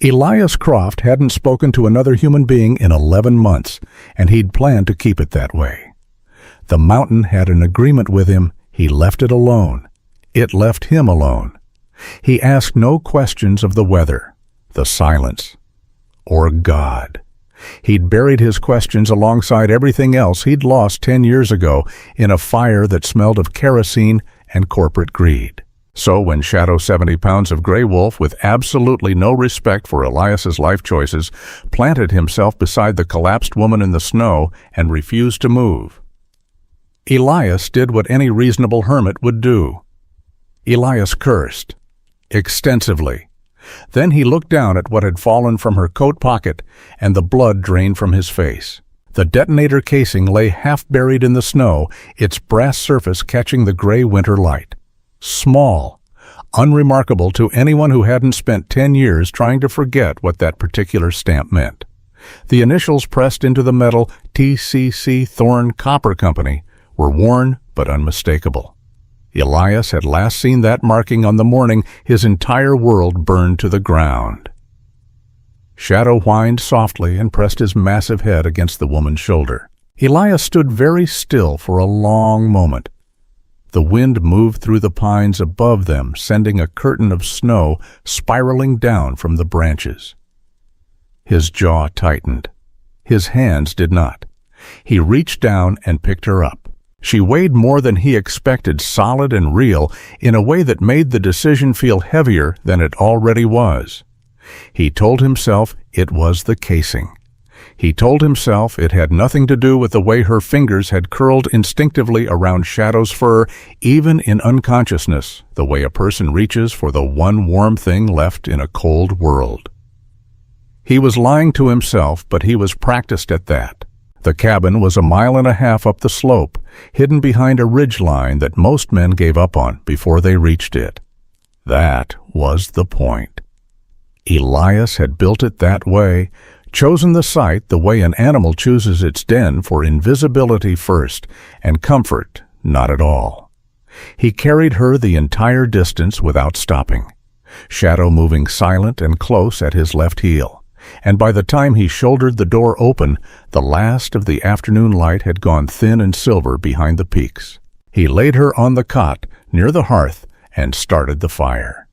Elias Croft hadn't spoken to another human being in 11 months, and he'd planned to keep it that way. The mountain had an agreement with him. He left it alone. It left him alone. He asked no questions of the weather, the silence, or God. He'd buried his questions alongside everything else he'd lost 10 years ago in a fire that smelled of kerosene and corporate greed. So when Shadow 70 pounds of Grey Wolf, with absolutely no respect for Elias's life choices, planted himself beside the collapsed woman in the snow and refused to move, Elias did what any reasonable hermit would do. Elias cursed, extensively. Then he looked down at what had fallen from her coat pocket, and the blood drained from his face. The detonator casing lay half buried in the snow, its brass surface catching the gray winter light. Small, unremarkable to anyone who hadn't spent 10 years trying to forget what that particular stamp meant. The initials pressed into the metal TCC Thorn Copper Company were worn but unmistakable. Elias had last seen that marking on the morning his entire world burned to the ground. Shadow whined softly and pressed his massive head against the woman's shoulder. Elias stood very still for a long moment. The wind moved through the pines above them, sending a curtain of snow spiraling down from the branches. His jaw tightened. His hands did not. He reached down and picked her up. She weighed more than he expected, solid and real, in a way that made the decision feel heavier than it already was. He told himself it was the casing. He told himself it had nothing to do with the way her fingers had curled instinctively around Shadow's fur, even in unconsciousness, the way a person reaches for the one warm thing left in a cold world. He was lying to himself, but he was practiced at that. The cabin was 1.5 miles up the slope, hidden behind a ridge line that most men gave up on before they reached it. That was the point. Elias had built it that way, chosen the site the way an animal chooses its den, for invisibility first, and comfort not at all. He carried her the entire distance without stopping, Shadow moving silent and close at his left heel. And by the time he shouldered the door open, the last of the afternoon light had gone thin and silver behind the peaks. He laid her on the cot near the hearth and started the fire.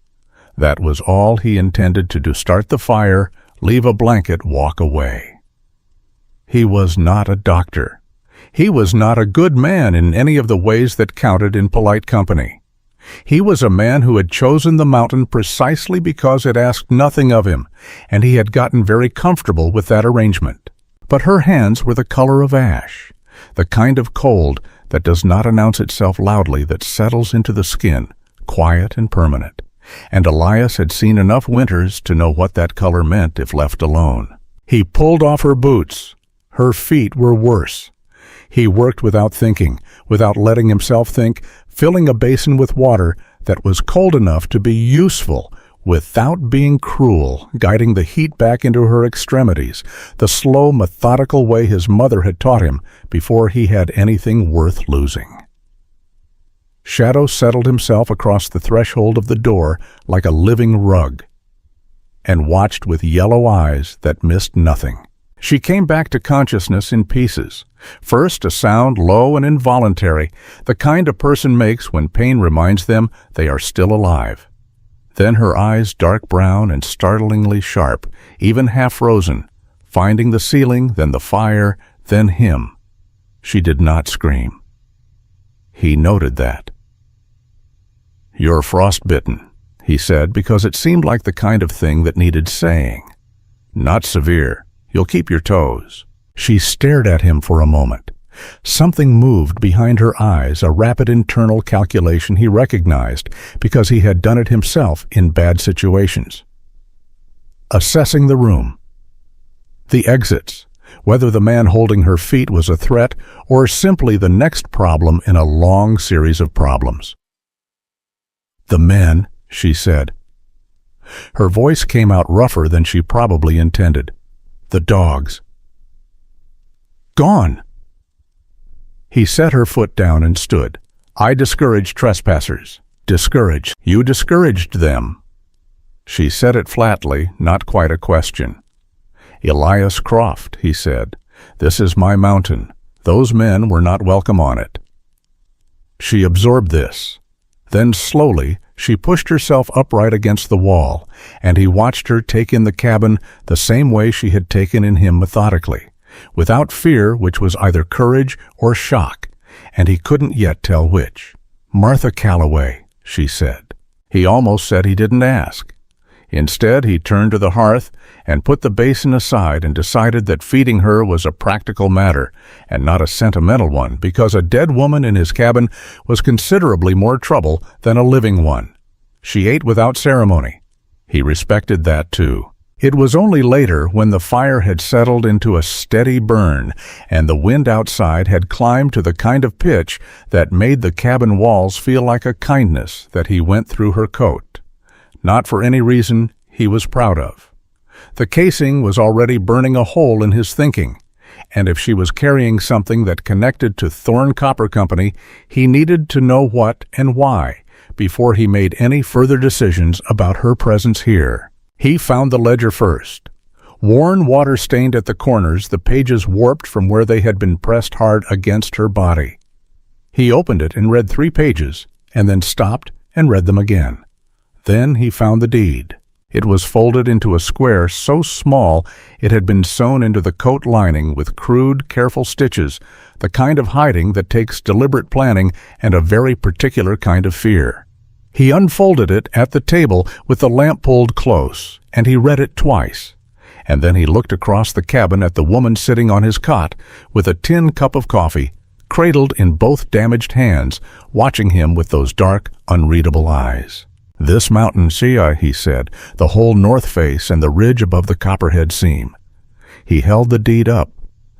That was all he intended to do: start the fire, leave a blanket, walk away. He was not a doctor. He was not a good man in any of the ways that counted in polite company. He was a man who had chosen the mountain precisely because it asked nothing of him, and he had gotten very comfortable with that arrangement. But her hands were the color of ash, the kind of cold that does not announce itself loudly, that settles into the skin, quiet and permanent. And Elias had seen enough winters to know what that color meant if left alone. He pulled off her boots. Her feet were worse. He worked without thinking, without letting himself think, filling a basin with water that was cold enough to be useful without being cruel, guiding the heat back into her extremities, the slow, methodical way his mother had taught him before he had anything worth losing. Shadow settled himself across the threshold of the door like a living rug and watched with yellow eyes that missed nothing. She came back to consciousness in pieces. First, a sound low and involuntary, the kind a person makes when pain reminds them they are still alive. Then her eyes dark brown and startlingly sharp, even half frozen, finding the ceiling, then the fire, then him. She did not scream. He noted that. "You're frostbitten," he said, because it seemed like the kind of thing that needed saying. "Not severe. You'll keep your toes." She stared at him for a moment. Something moved behind her eyes, a rapid internal calculation he recognized because he had done it himself in bad situations. Assessing the room. The exits, whether the man holding her feet was a threat or simply the next problem in a long series of problems. "The men," she said. Her voice came out rougher than she probably intended. "The dogs." "Gone." He set her foot down and stood. "I discourage trespassers." "Discourage? You discouraged them." She said it flatly, not quite a question. "Elias Croft," he said. "This is my mountain. Those men were not welcome on it." She absorbed this. Then slowly, she pushed herself upright against the wall, and he watched her take in the cabin the same way she had taken in him methodically, without fear, which was either courage or shock, and he couldn't yet tell which. "Martha Calloway," she said. He almost said he didn't ask. Instead, he turned to the hearth and put the basin aside and decided that feeding her was a practical matter and not a sentimental one, because a dead woman in his cabin was considerably more trouble than a living one. She ate without ceremony. He respected that too. It was only later, when the fire had settled into a steady burn and the wind outside had climbed to the kind of pitch that made the cabin walls feel like a kindness, that he went through her coat. Not for any reason he was proud of. The casing was already burning a hole in his thinking, and if she was carrying something that connected to Thorn Copper Company, he needed to know what and why before he made any further decisions about her presence here. He found the ledger first. Worn, water-stained at the corners, the pages warped from where they had been pressed hard against her body. He opened it and read 3 pages, and then stopped and read them again. Then he found the deed. It was folded into a square so small it had been sewn into the coat lining with crude, careful stitches, the kind of hiding that takes deliberate planning and a very particular kind of fear. He unfolded it at the table with the lamp pulled close, and he read it twice. And then he looked across the cabin at the woman sitting on his cot with a tin cup of coffee, cradled in both damaged hands, watching him with those dark, unreadable eyes. "This mountain, see," he said, "the whole north face and the ridge above the Copperhead seam." He held the deed up.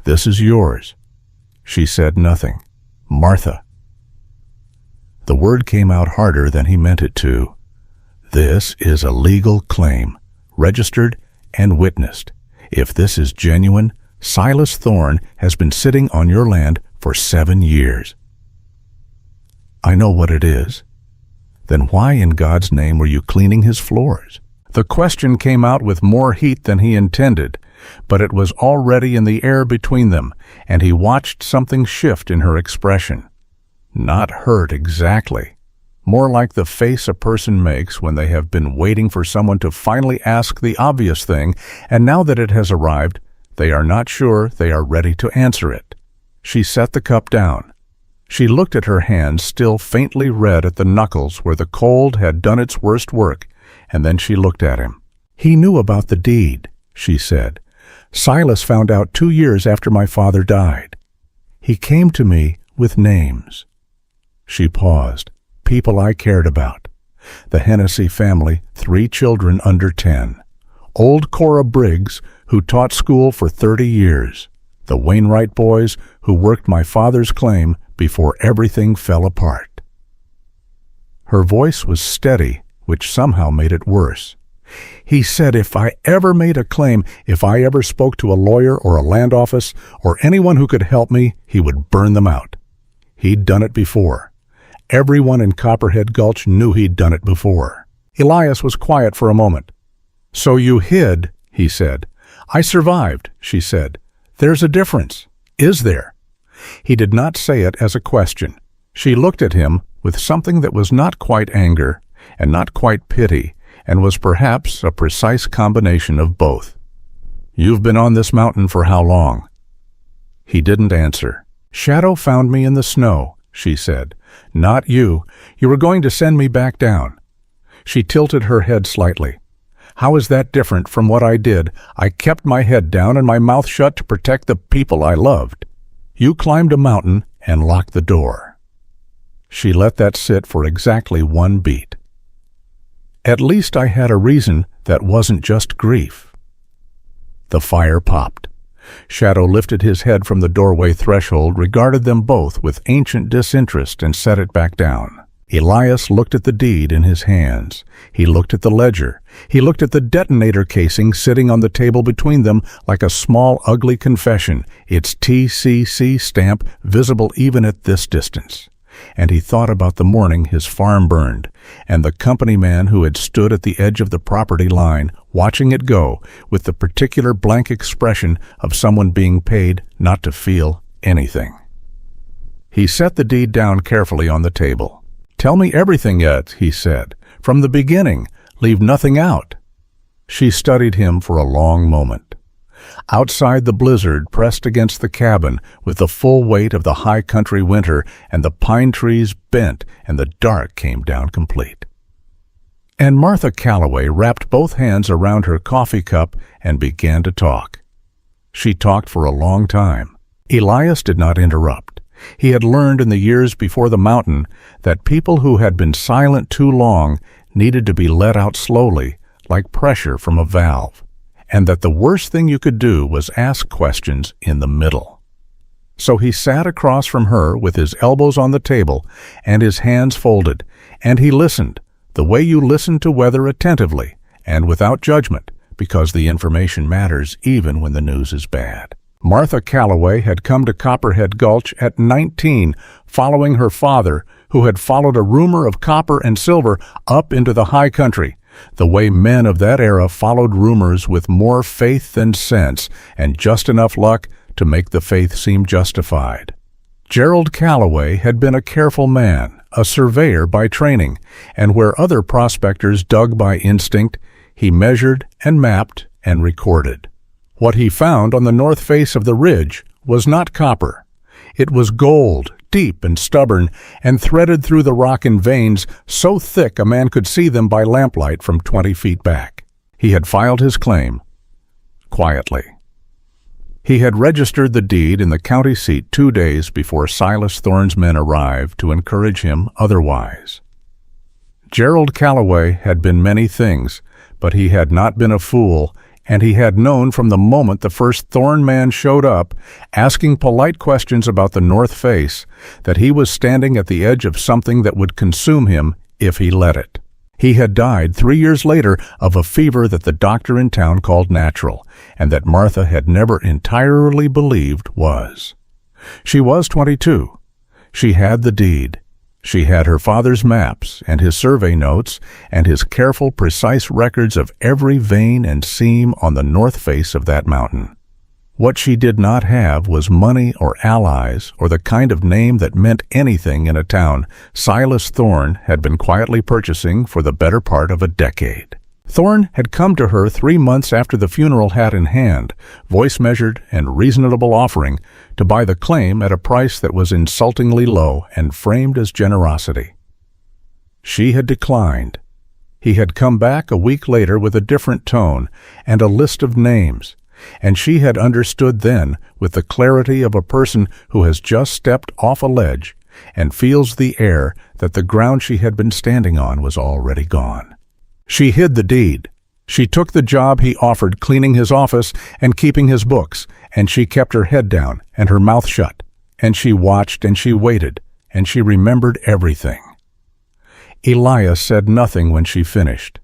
"This is yours." She said nothing. "Martha." The word came out harder than he meant it to. "This is a legal claim, registered and witnessed. If this is genuine, Silas Thorn has been sitting on your land for 7 years. "I know what it is." "Then why in God's name were you cleaning his floors?" The question came out with more heat than he intended, but it was already in the air between them, and he watched something shift in her expression. Not hurt exactly. More like the face a person makes when they have been waiting for someone to finally ask the obvious thing, and now that it has arrived, they are not sure they are ready to answer it. She set the cup down. She looked at her hands, still faintly red at the knuckles where the cold had done its worst work, and then she looked at him. "He knew about the deed," she said. "Silas found out 2 years after my father died. He came to me with names." She paused. "People I cared about. The Hennessy family, 3 children under 10. Old Cora Briggs, who taught school for 30 years. The Wainwright boys, who worked my father's claim before everything fell apart." Her voice was steady, which somehow made it worse. "He said if I ever made a claim, if I ever spoke to a lawyer or a land office or anyone who could help me, he would burn them out. He'd done it before. Everyone in Copperhead Gulch knew he'd done it before." Elias was quiet for a moment. "So you hid," he said. "I survived," she said. "There's a difference. Is there?" He did not say it as a question. She looked at him with something that was not quite anger and not quite pity, and was perhaps a precise combination of both. "You've been on this mountain for how long?" He didn't answer. "Shadow found me in the snow," she said. "Not you. You were going to send me back down." She tilted her head slightly. "How is that different from what I did? I kept my head down and my mouth shut to protect the people I loved. You climbed a mountain and locked the door." She let that sit for exactly 1 beat. "At least I had a reason that wasn't just grief." The fire popped. Shadow lifted his head from the doorway threshold, regarded them both with ancient disinterest, and set it back down. Elias looked at the deed in his hands. He looked at the ledger. He looked at the detonator casing sitting on the table between them like a small, ugly confession, its TCC stamp visible even at this distance. and he thought about the morning his farm burned, and the company man who had stood at the edge of the property line, watching it go, with the particular blank expression of someone being paid not to feel anything. He set the deed down carefully on the table. "Tell me everything yet," he said. "From the beginning. Leave nothing out." She studied him for a long moment. Outside, the blizzard pressed against the cabin with the full weight of the high country winter, and the pine trees bent, and the dark came down complete. And Martha Calloway wrapped both hands around her coffee cup and began to talk. She talked for a long time. Elias did not interrupt. He had learned in the years before the mountain that people who had been silent too long needed to be let out slowly, like pressure from a valve, and that the worst thing you could do was ask questions in the middle. So he sat across from her with his elbows on the table and his hands folded, and he listened, the way you listen to weather attentively and without judgment, because the information matters even when the news is bad. Martha Calloway had come to Copperhead Gulch at 19, following her father, who had followed a rumor of copper and silver up into the high country, the way men of that era followed rumors with more faith than sense and just enough luck to make the faith seem justified. Gerald Calloway had been a careful man, a surveyor by training, and where other prospectors dug by instinct, he measured and mapped and recorded. What he found on the north face of the ridge was not copper. It was gold, deep and stubborn, and threaded through the rock in veins so thick a man could see them by lamplight from 20 feet back. He had filed his claim quietly. He had registered the deed in the county seat 2 days before Silas Thorne's men arrived to encourage him otherwise. Gerald Calloway had been many things, but he had not been a fool, and he had known from the moment the first Thorne man showed up, asking polite questions about the north face, that he was standing at the edge of something that would consume him if he let it. He had died 3 years later of a fever that the doctor in town called natural, and that Martha had never entirely believed was. She was 22. She had the deed. She had her father's maps and his survey notes and his careful, precise records of every vein and seam on the north face of that mountain. What she did not have was money or allies or the kind of name that meant anything in a town Silas Thorne had been quietly purchasing for the better part of a decade. Thorne had come to her 3 months after the funeral hat in hand, voice-measured and reasonable offering, to buy the claim at a price that was insultingly low and framed as generosity. She had declined. He had come back a week later with a different tone and a list of names, and she had understood then with the clarity of a person who has just stepped off a ledge and feels the air that the ground she had been standing on was already gone. She hid the deed. She took the job he offered cleaning his office and keeping his books, and she kept her head down and her mouth shut, and she watched and she waited, and she remembered everything. Elias said nothing when she finished.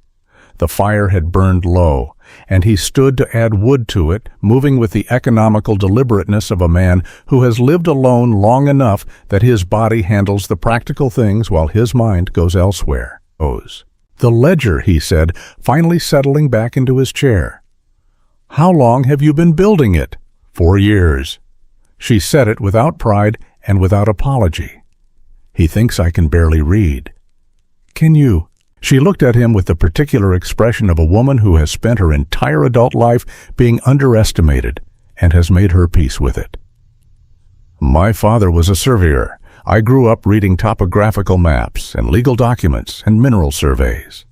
The fire had burned low, and he stood to add wood to it, moving with the economical deliberateness of a man who has lived alone long enough that his body handles the practical things while his mind goes elsewhere. "The ledger," he said, finally settling back into his chair. "How long have you been building it?" 4 years. She said it without pride and without apology. "He thinks I can barely read." "Can you?" She looked at him with the particular expression of a woman who has spent her entire adult life being underestimated and has made her peace with it. "My father was a surveyor. I grew up reading topographical maps and legal documents and mineral surveys.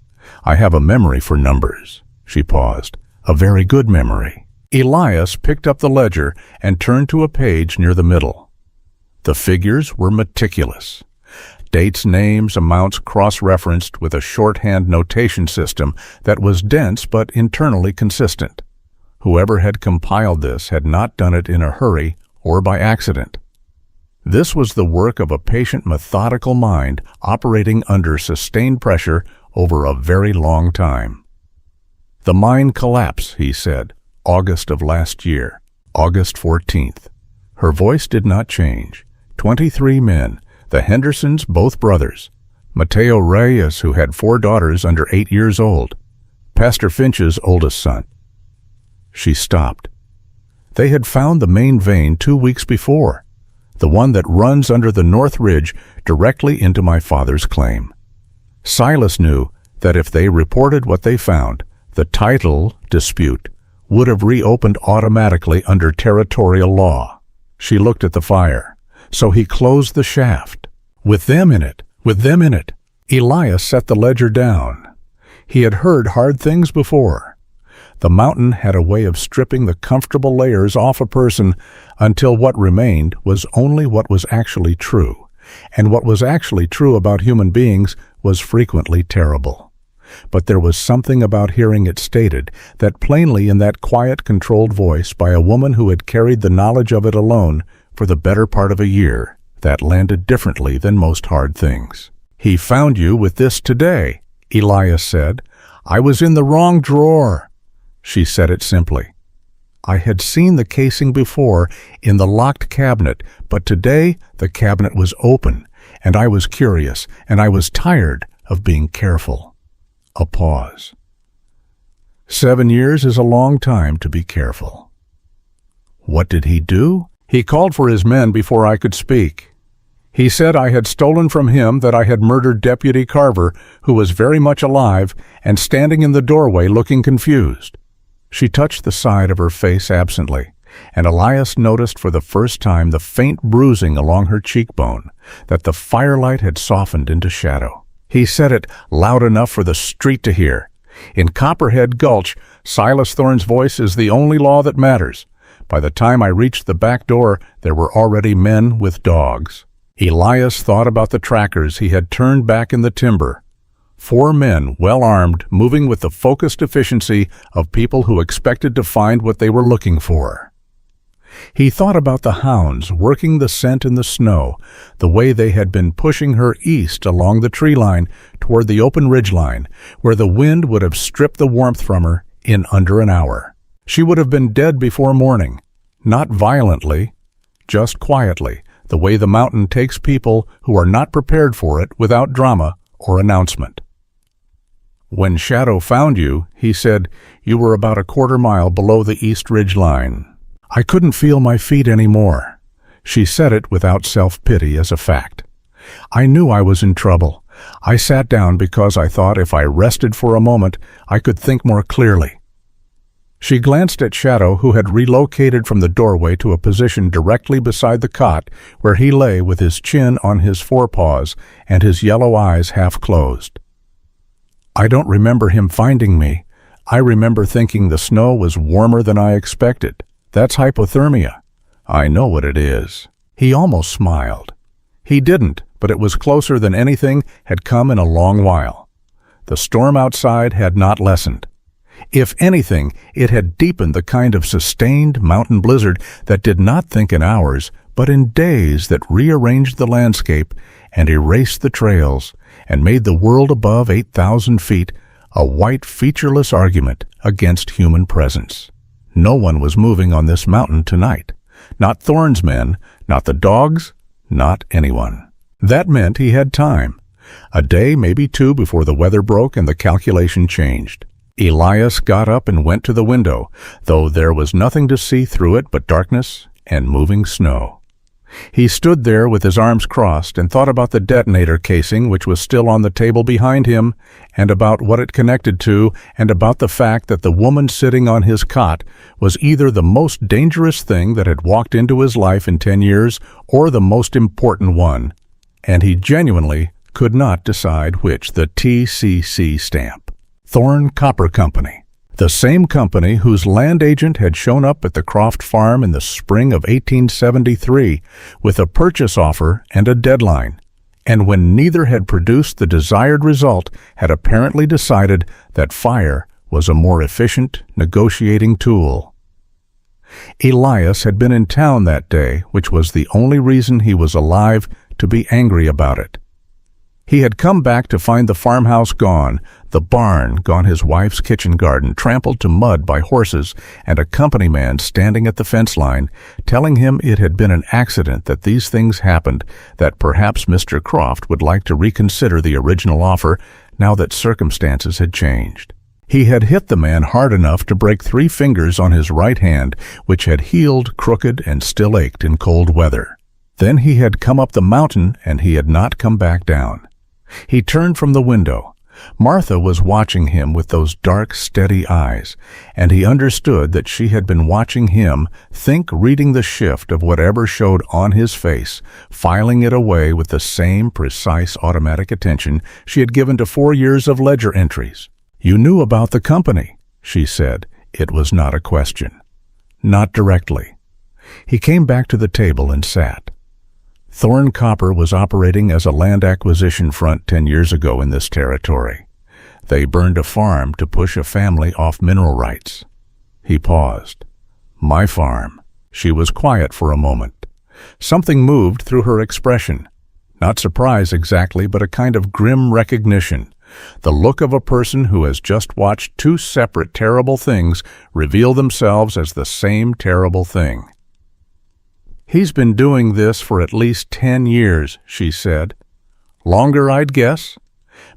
I have a memory for numbers." She paused. "A very good memory." Elias picked up the ledger and turned to a page near the middle. The figures were meticulous. Dates, names, amounts cross-referenced with a shorthand notation system that was dense but internally consistent. Whoever had compiled this had not done it in a hurry or by accident. This was the work of a patient, methodical mind operating under sustained pressure over a very long time. "The mine collapse," he said, "August of last year, August 14th. Her voice did not change. 23 men, the Hendersons, both brothers, Mateo Reyes, who had 4 daughters under 8 years old, Pastor Finch's oldest son. She stopped. They had found the main vein 2 weeks before, the one that runs under the North Ridge directly into my father's claim. Silas knew that if they reported what they found, the title dispute would have reopened automatically under territorial law. She looked at the fire. So he closed the shaft. With them in it. Elias set the ledger down. He had heard hard things before. The mountain had a way of stripping the comfortable layers off a person until what remained was only what was actually true. And what was actually true about human beings was frequently terrible. But there was something about hearing it stated that plainly in that quiet, controlled voice by a woman who had carried the knowledge of it alone for the better part of a year, that landed differently than most hard things. "He found you with this today," Elias said. "I was in the wrong drawer." She said it simply. I had seen the casing before in the locked cabinet, but today the cabinet was open, and I was curious, and I was tired of being careful. A pause. 7 years is a long time to be careful. What did he do? He called for his men before I could speak. He said I had stolen from him, that I had murdered Deputy Carver, who was very much alive and standing in the doorway looking confused. She touched the side of her face absently, and Elias noticed for the first time the faint bruising along her cheekbone, that the firelight had softened into shadow. He said it loud enough for the street to hear. In Copperhead Gulch, Silas Thorne's voice is the only law that matters. By the time I reached the back door, there were already men with dogs. Elias thought about the trackers he had turned back in the timber. 4 men, well-armed, moving with the focused efficiency of people who expected to find what they were looking for. He thought about the hounds working the scent in the snow, the way they had been pushing her east along the tree line toward the open ridgeline, where the wind would have stripped the warmth from her in under an hour. She would have been dead before morning, not violently, just quietly, the way the mountain takes people who are not prepared for it without drama or announcement. When Shadow found you, he said, you were about a quarter mile below the East Ridge line. I couldn't feel my feet anymore. She said it without self-pity as a fact. I knew I was in trouble. I sat down because I thought if I rested for a moment, I could think more clearly. She glanced at Shadow, who had relocated from the doorway to a position directly beside the cot, where he lay with his chin on his forepaws and his yellow eyes half closed. I don't remember him finding me. I remember thinking the snow was warmer than I expected. That's hypothermia. I know what it is. He almost smiled. He didn't, but it was closer than anything had come in a long while. The storm outside had not lessened. If anything, it had deepened the kind of sustained mountain blizzard that did not think in hours, but in days, that rearranged the landscape and erased the trails and made the world above 8,000 feet a white, featureless argument against human presence. No one was moving on this mountain tonight. Not Thorne's men, not the dogs, not anyone. That meant he had time. A day, maybe 2, before the weather broke and the calculation changed. Elias got up and went to the window, though there was nothing to see through it but darkness and moving snow. He stood there with his arms crossed and thought about the detonator casing, which was still on the table behind him, and about what it connected to, and about the fact that the woman sitting on his cot was either the most dangerous thing that had walked into his life in 10 years or the most important one, and he genuinely could not decide which. The TCC stamp. Thorne Copper Company, the same company whose land agent had shown up at the Croft farm in the spring of 1873 with a purchase offer and a deadline, and when neither had produced the desired result, had apparently decided that fire was a more efficient negotiating tool. Elias had been in town that day, which was the only reason he was alive to be angry about it. He had come back to find the farmhouse gone, the barn gone, his wife's kitchen garden trampled to mud by horses, and a company man standing at the fence line, telling him it had been an accident that these things happened, that perhaps Mr. Croft would like to reconsider the original offer now that circumstances had changed. He had hit the man hard enough to break 3 fingers on his right hand, which had healed crooked and still ached in cold weather. Then he had come up the mountain, and he had not come back down. He turned from the window. Martha was watching him with those dark, steady eyes, and he understood that she had been watching him, reading the shift of whatever showed on his face, filing it away with the same precise automatic attention she had given to 4 years of ledger entries. "You knew about the company," she said. It was not a question. Not directly. He came back to the table and sat. Thorn Copper was operating as a land acquisition front 10 years ago in this territory. They burned a farm to push a family off mineral rights. He paused. "My farm." She was quiet for a moment. Something moved through her expression. Not surprise exactly, but a kind of grim recognition. The look of a person who has just watched 2 separate terrible things reveal themselves as the same terrible thing. "He's been doing this for at least 10 years, she said. "Longer, I'd guess.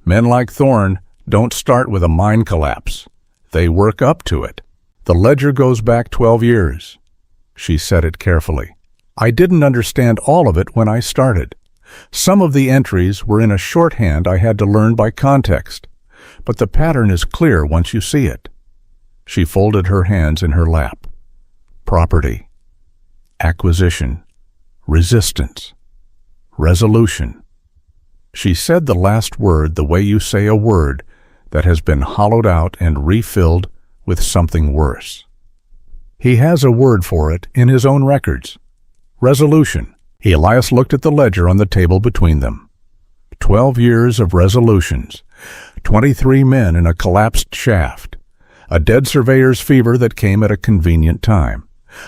Men like Thorn don't start with a mine collapse. They work up to it. The ledger goes back 12 years. She said it carefully. "I didn't understand all of it when I started. Some of the entries were in a shorthand I had to learn by context. But the pattern is clear once you see it." She folded her hands in her lap. Property. Acquisition, resistance, resolution. She said the last word the way you say a word that has been hollowed out and refilled with something worse. He has a word for it in his own records. Resolution. Elias looked at the ledger on the table between them. 12 years of resolutions, 23 men in a collapsed shaft, a dead surveyor's fever that came at a convenient time,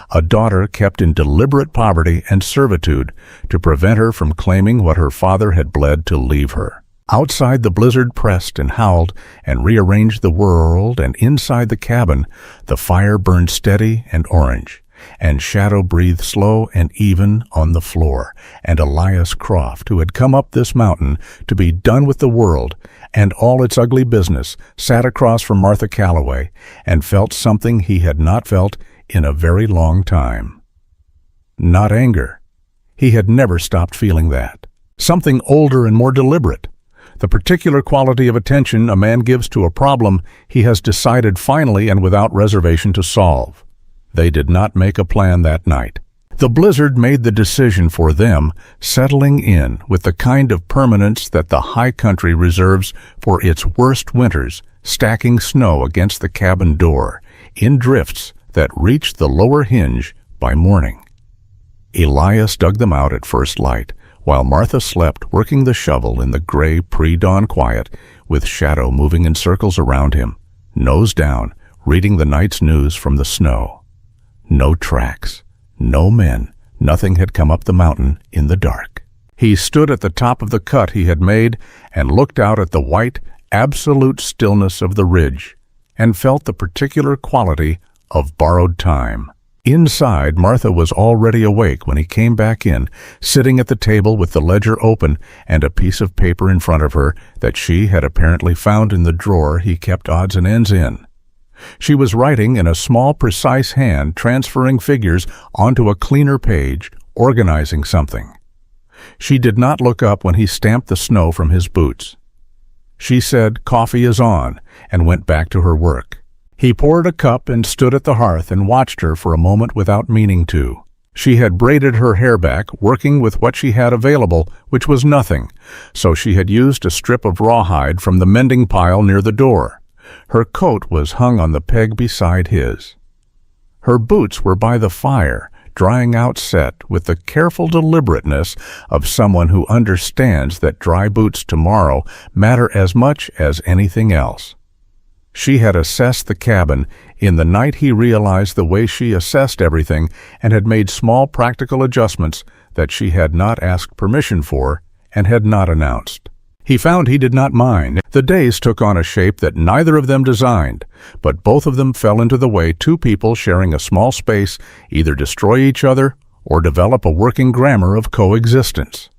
a daughter kept in deliberate poverty and servitude to prevent her from claiming what her father had bled to leave her. Outside, the blizzard pressed and howled and rearranged the world, and inside the cabin, the fire burned steady and orange, and shadow breathed slow and even on the floor, and Elias Croft, who had come up this mountain to be done with the world and all its ugly business, sat across from Martha Calloway and felt something he had not felt in a very long time. Not anger. He had never stopped feeling that. Something older and more deliberate. The particular quality of attention a man gives to a problem he has decided finally and without reservation to solve. They did not make a plan that night. The blizzard made the decision for them, settling in with the kind of permanence that the high country reserves for its worst winters, stacking snow against the cabin door, in drifts that reached the lower hinge by morning. Elias dug them out at first light, while Martha slept working the shovel in the gray pre-dawn quiet, with shadow moving in circles around him, nose down, reading the night's news from the snow. No tracks, no men, nothing had come up the mountain in the dark. He stood at the top of the cut he had made and looked out at the white, absolute stillness of the ridge, and felt the particular quality of borrowed time. Inside, Martha was already awake when he came back in, sitting at the table with the ledger open and a piece of paper in front of her that she had apparently found in the drawer he kept odds and ends in. She was writing in a small, precise hand, transferring figures onto a cleaner page, organizing something. She did not look up when he stamped the snow from his boots. She said, "Coffee is on," and went back to her work. He poured a cup and stood at the hearth and watched her for a moment without meaning to. She had braided her hair back, working with what she had available, which was nothing, so she had used a strip of rawhide from the mending pile near the door. Her coat was hung on the peg beside his. Her boots were by the fire, drying out set with the careful deliberateness of someone who understands that dry boots tomorrow matter as much as anything else. She had assessed the cabin in the night he realized the way she assessed everything and had made small practical adjustments that she had not asked permission for and had not announced. He found he did not mind. The days took on a shape that neither of them designed, but both of them fell into the way two people sharing a small space either destroy each other or develop a working grammar of coexistence.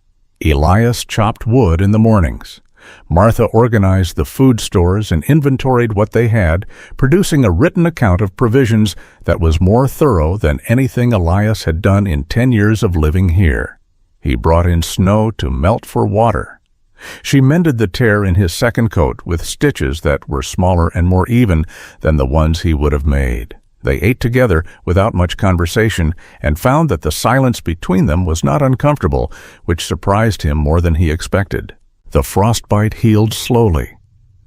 Elias chopped wood in the mornings. Martha organized the food stores and inventoried what they had, producing a written account of provisions that was more thorough than anything Elias had done in 10 years of living here. He brought in snow to melt for water. She mended the tear in his second coat with stitches that were smaller and more even than the ones he would have made. They ate together without much conversation and found that the silence between them was not uncomfortable, which surprised him more than he expected. The frostbite healed slowly.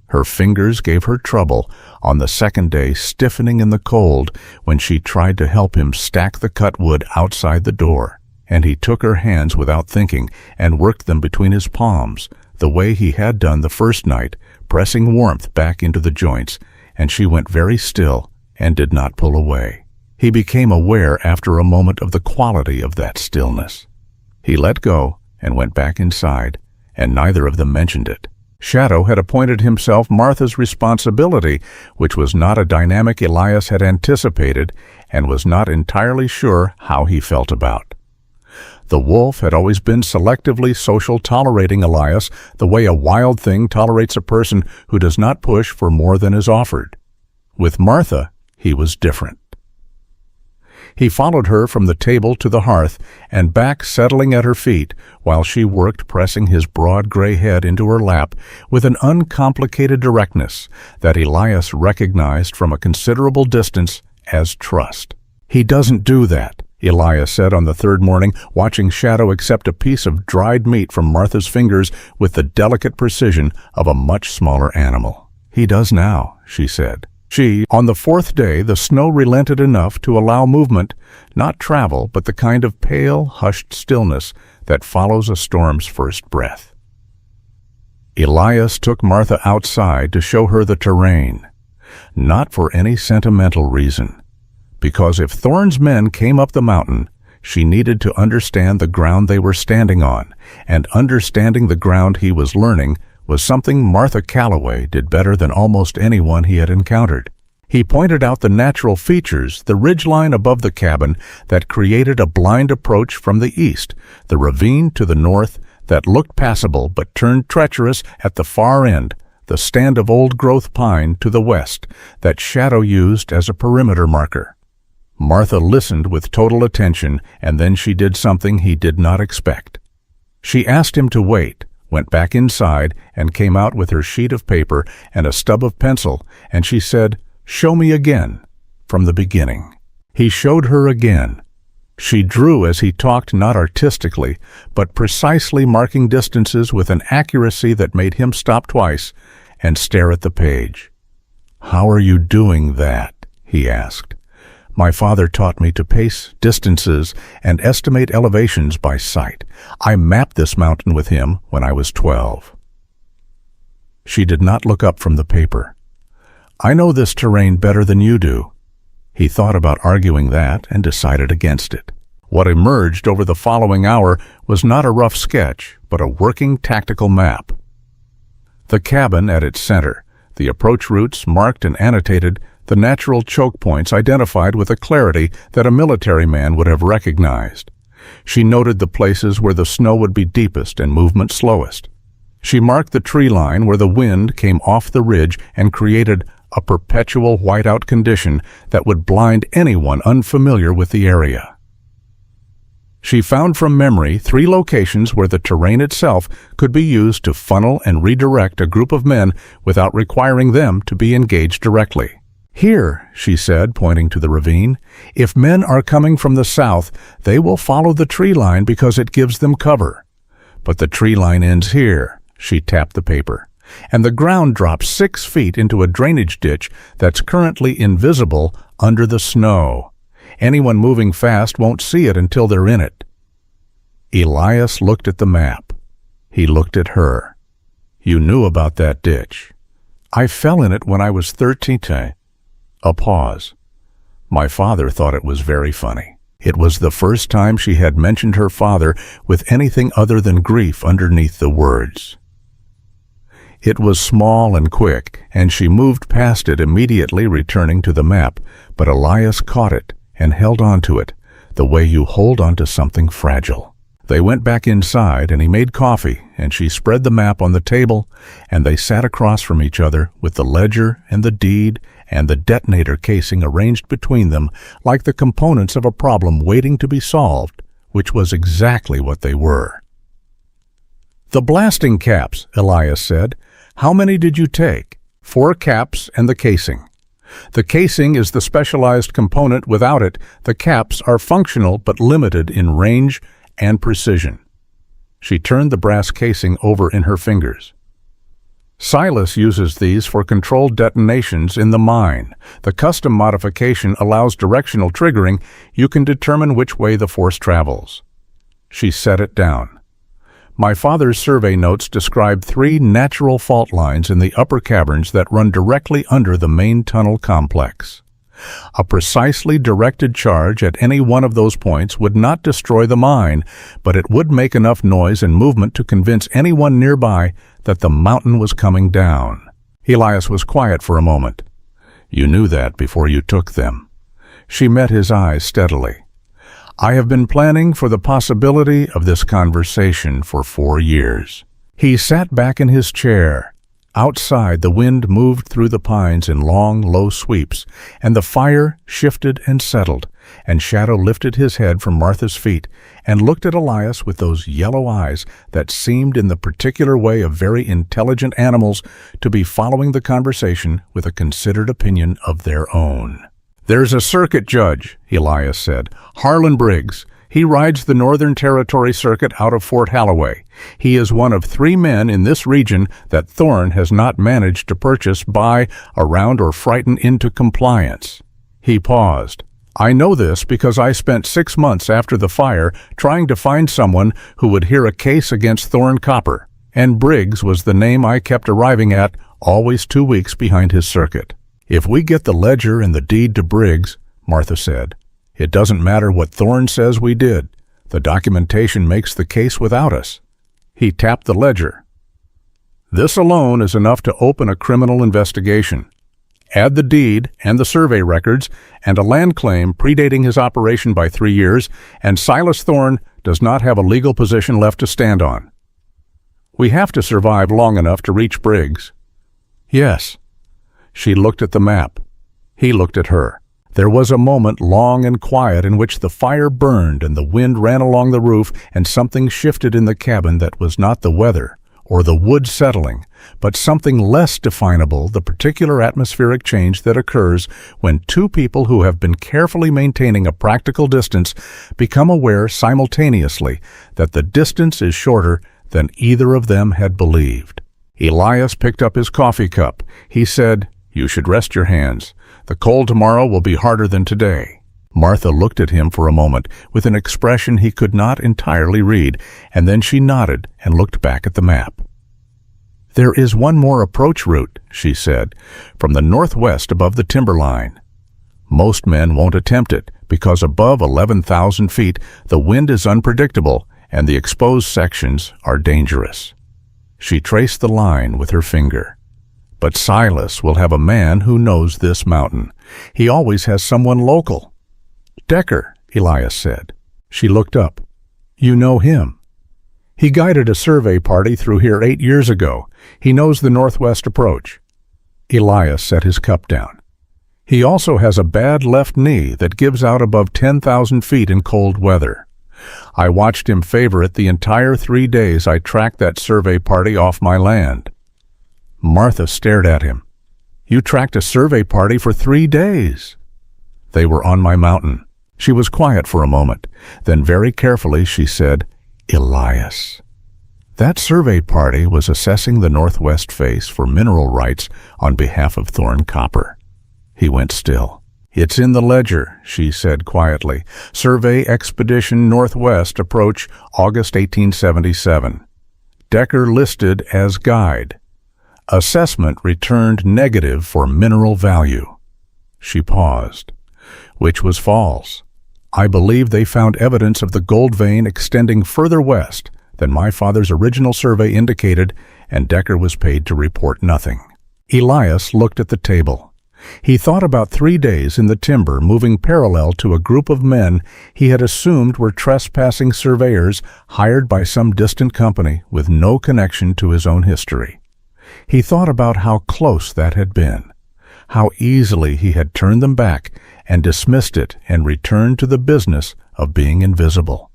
Her fingers gave her trouble on the second day, stiffening in the cold when she tried to help him stack the cut wood outside the door. And he took her hands without thinking and worked them between his palms, the way he had done the first night, pressing warmth back into the joints, and she went very still and did not pull away. He became aware after a moment of the quality of that stillness. He let go and went back inside, and neither of them mentioned it. Shadow had appointed himself Martha's responsibility, which was not a dynamic Elias had anticipated and was not entirely sure how he felt about. The wolf had always been selectively social, tolerating Elias the way a wild thing tolerates a person who does not push for more than is offered. With Martha, he was different. He followed her from the table to the hearth and back, settling at her feet, while she worked, pressing his broad gray head into her lap with an uncomplicated directness that Elias recognized from a considerable distance as trust. "He doesn't do that," Elias said on the third morning, watching Shadow accept a piece of dried meat from Martha's fingers with the delicate precision of a much smaller animal. "He does now," she said. On the fourth day, the snow relented enough to allow movement, not travel, but the kind of pale, hushed stillness that follows a storm's first breath. Elias took Martha outside to show her the terrain, not for any sentimental reason, because if Thorne's men came up the mountain, she needed to understand the ground they were standing on, and understanding the ground he was learning was something Martha Calloway did better than almost anyone he had encountered. He pointed out the natural features, the ridgeline above the cabin that created a blind approach from the east, the ravine to the north that looked passable but turned treacherous at the far end, the stand of old-growth pine to the west that Shadow used as a perimeter marker. Martha listened with total attention, and then she did something he did not expect. She asked him to wait, went back inside, and came out with her sheet of paper and a stub of pencil, and she said, "Show me again, from the beginning." He showed her again. She drew as he talked, not artistically, but precisely, marking distances with an accuracy that made him stop twice and stare at the page. "How are you doing that?" he asked. "My father taught me to pace distances and estimate elevations by sight. I mapped this mountain with him when I was 12. She did not look up from the paper. "I know this terrain better than you do." He thought about arguing that and decided against it. What emerged over the following hour was not a rough sketch, but a working tactical map. The cabin at its center, the approach routes marked and annotated, the natural choke points identified with a clarity that a military man would have recognized. She noted the places where the snow would be deepest and movement slowest. She marked the tree line where the wind came off the ridge and created a perpetual whiteout condition that would blind anyone unfamiliar with the area. She found from memory 3 locations where the terrain itself could be used to funnel and redirect a group of men without requiring them to be engaged directly. "Here," she said, pointing to the ravine, "if men are coming from the south, they will follow the tree line because it gives them cover. But the tree line ends here," she tapped the paper, "and the ground drops 6 feet into a drainage ditch that's currently invisible under the snow. Anyone moving fast won't see it until they're in it." Elias looked at the map. He looked at her. "You knew about that ditch." "I fell in it when I was 13. A pause. "My father thought it was very funny." It was the first time she had mentioned her father with anything other than grief underneath the words. It was small and quick, and she moved past it, immediately returning to the map, but Elias caught it and held on to it, the way you hold on to something fragile. They went back inside, and he made coffee, and she spread the map on the table, and they sat across from each other with the ledger and the deed and the detonator casing arranged between them like the components of a problem waiting to be solved, which was exactly what they were. "The blasting caps," Elias said. "How many did you take?" "4 caps and the casing. The casing is the specialized component. Without it, the caps are functional but limited in range and precision." She turned the brass casing over in her fingers. "Silas uses these for controlled detonations in the mine. The custom modification allows directional triggering. You can determine which way the force travels." She set it down. "My father's survey notes describe 3 natural fault lines in the upper caverns that run directly under the main tunnel complex. A precisely directed charge at any one of those points would not destroy the mine, but it would make enough noise and movement to convince anyone nearby that the mountain was coming down." Elias was quiet for a moment. "You knew that before you took them." She met his eyes steadily. "I have been planning for the possibility of this conversation for 4 years." He sat back in his chair. Outside, the wind moved through the pines in long, low sweeps, and the fire shifted and settled, and Shadow lifted his head from Martha's feet and looked at Elias with those yellow eyes that seemed, in the particular way of very intelligent animals, to be following the conversation with a considered opinion of their own. "There's a circuit judge," Elias said, "Harlan Briggs. He rides the Northern Territory Circuit out of Fort Halloway. He is one of 3 men in this region that Thorne has not managed to purchase, buy, around, or frighten into compliance." He paused. "I know this because I spent 6 months after the fire trying to find someone who would hear a case against Thorne Copper, and Briggs was the name I kept arriving at, always 2 weeks behind his circuit." "If we get the ledger and the deed to Briggs," Martha said, "it doesn't matter what Thorne says we did. The documentation makes the case without us." He tapped the ledger. "This alone is enough to open a criminal investigation. Add the deed and the survey records and a land claim predating his operation by 3 years, and Silas Thorne does not have a legal position left to stand on. We have to survive long enough to reach Briggs." "Yes." She looked at the map. He looked at her. There was a moment, long and quiet, in which the fire burned and the wind ran along the roof and something shifted in the cabin that was not the weather or the wood settling, but something less definable, the particular atmospheric change that occurs when 2 people who have been carefully maintaining a practical distance become aware simultaneously that the distance is shorter than either of them had believed. Elias picked up his coffee cup. He said, "You should rest your hands. The cold tomorrow will be harder than today." Martha looked at him for a moment with an expression he could not entirely read, and then she nodded and looked back at the map. "There is one more approach route," she said, "from the northwest above the timberline. Most men won't attempt it because above 11,000 feet the wind is unpredictable and the exposed sections are dangerous." She traced the line with her finger. "But Silas will have a man who knows this mountain. He always has someone local." "Decker," Elias said. She looked up. "You know him?" "He guided a survey party through here 8 years ago. He knows the northwest approach." Elias set his cup down. "He also has a bad left knee that gives out above 10,000 feet in cold weather. I watched him favor it the entire 3 days I tracked that survey party off my land." Martha stared at him. "You tracked a survey party for 3 days?" "They were on my mountain." She was quiet for a moment. Then very carefully she said, "Elias." That survey party was assessing the northwest face for mineral rights on behalf of Thorne Copper. He went still. "It's in the ledger," she said quietly. "Survey Expedition Northwest Approach, August 1877. Decker listed as guide. Assessment returned negative for mineral value." She paused. "Which was false. I believe they found evidence of the gold vein extending further west than my father's original survey indicated, and Decker was paid to report nothing. Elias looked at the table. He thought about 3 days in the timber moving parallel to a group of men he had assumed were trespassing surveyors hired by some distant company with no connection to his own history. He thought about how close that had been, how easily he had turned them back and dismissed it and returned to the business of being invisible.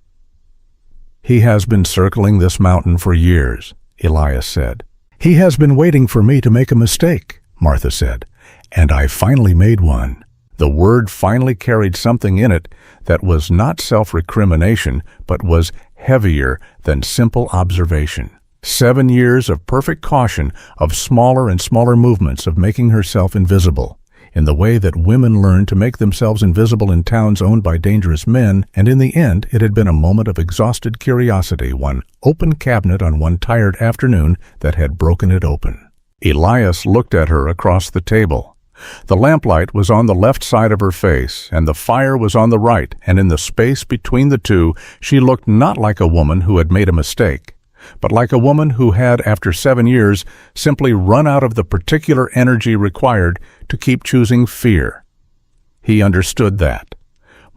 "He has been circling this mountain for years," Elias said. "He has been waiting for me to make a mistake," Martha said, "and I finally made one." The word finally carried something in it that was not self-recrimination, but was heavier than simple observation. 7 years of perfect caution, of smaller and smaller movements of making herself invisible, in the way that women learn to make themselves invisible in towns owned by dangerous men, and in the end it had been a moment of exhausted curiosity, one open cabinet on one tired afternoon that had broken it open. Elias looked at her across the table. The lamplight was on the left side of her face, and the fire was on the right, and in the space between the two she looked not like a woman who had made a mistake, but like a woman who had, after 7 years, simply run out of the particular energy required to keep choosing fear. He understood that.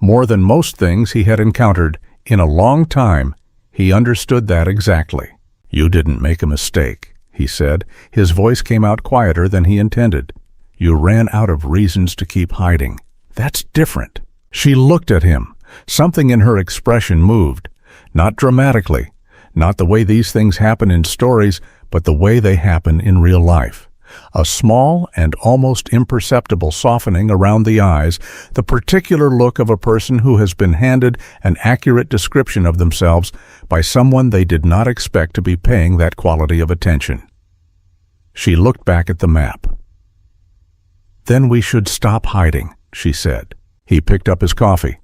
More than most things he had encountered in a long time, he understood that exactly. "You didn't make a mistake," he said. His voice came out quieter than he intended. "You ran out of reasons to keep hiding. That's different." She looked at him. Something in her expression moved, not dramatically, not the way these things happen in stories, but the way they happen in real life. A small and almost imperceptible softening around the eyes, the particular look of a person who has been handed an accurate description of themselves by someone they did not expect to be paying that quality of attention. She looked back at the map. "Then we should stop hiding," she said. He picked up his coffee.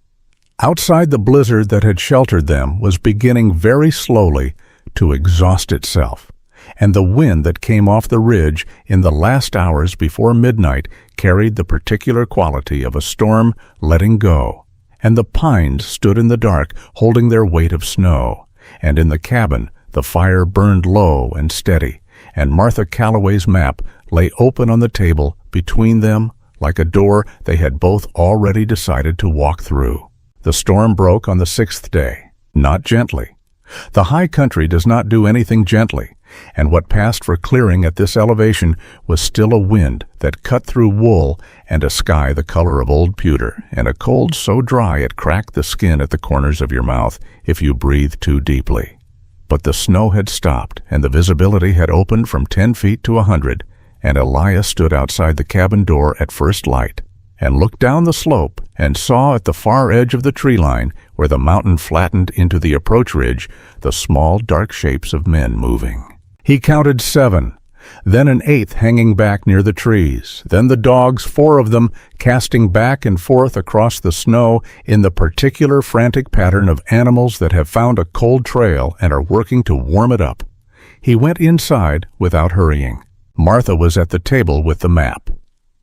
Outside, the blizzard that had sheltered them was beginning very slowly to exhaust itself, and the wind that came off the ridge in the last hours before midnight carried the particular quality of a storm letting go, and the pines stood in the dark holding their weight of snow, and in the cabin the fire burned low and steady, and Martha Calloway's map lay open on the table between them like a door they had both already decided to walk through. The storm broke on the 6th day, not gently. The high country does not do anything gently, and what passed for clearing at this elevation was still a wind that cut through wool and a sky the color of old pewter, and a cold so dry it cracked the skin at the corners of your mouth if you breathed too deeply. But the snow had stopped, and the visibility had opened from 10 feet to 100, and Elias stood outside the cabin door at first light, and looked down the slope and saw at the far edge of the tree line, where the mountain flattened into the approach ridge, the small dark shapes of men moving. He counted 7, then an 8th hanging back near the trees, then the dogs, 4 of them, casting back and forth across the snow in the particular frantic pattern of animals that have found a cold trail and are working to warm it up. He went inside without hurrying. Martha was at the table with the map.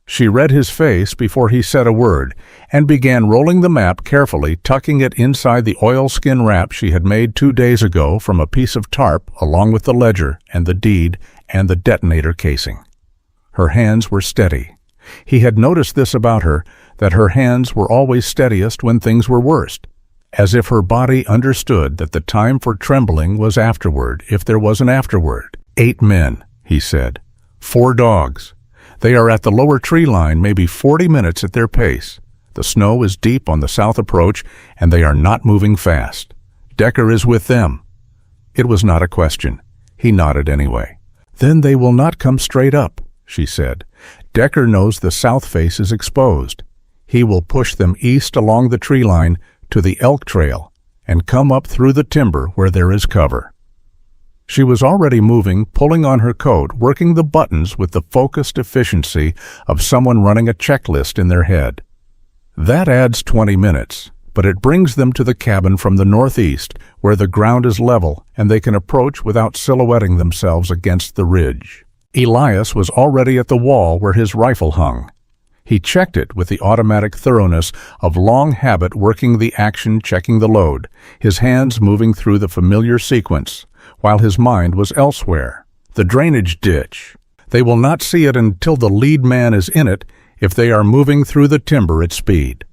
She read his face before he said a word, and began rolling the map carefully, tucking it inside the oilskin wrap she had made 2 days ago from a piece of tarp, along with the ledger and the deed and the detonator casing. Her hands were steady. He had noticed this about her, that her hands were always steadiest when things were worst, as if her body understood that the time for trembling was afterward, if there was an afterward. 8 men, he said. 4 dogs. They are at the lower tree line, maybe 40 minutes at their pace. The snow is deep on the south approach, and they are not moving fast. Decker is with them. It was not a question. He nodded anyway. "Then they will not come straight up," she said. "Decker knows the south face is exposed. He will push them east along the tree line to the elk trail and come up through the timber where there is cover." She was already moving, pulling on her coat, working the buttons with the focused efficiency of someone running a checklist in their head. That adds 20 minutes, but it brings them to the cabin from the northeast, where the ground is level and they can approach without silhouetting themselves against the ridge. Elias was already at the wall where his rifle hung. He checked it with the automatic thoroughness of long habit, working the action, checking the load, his hands moving through the familiar sequence, while his mind was elsewhere. The drainage ditch. They will not see it until the lead man is in it if they are moving through the timber at speed.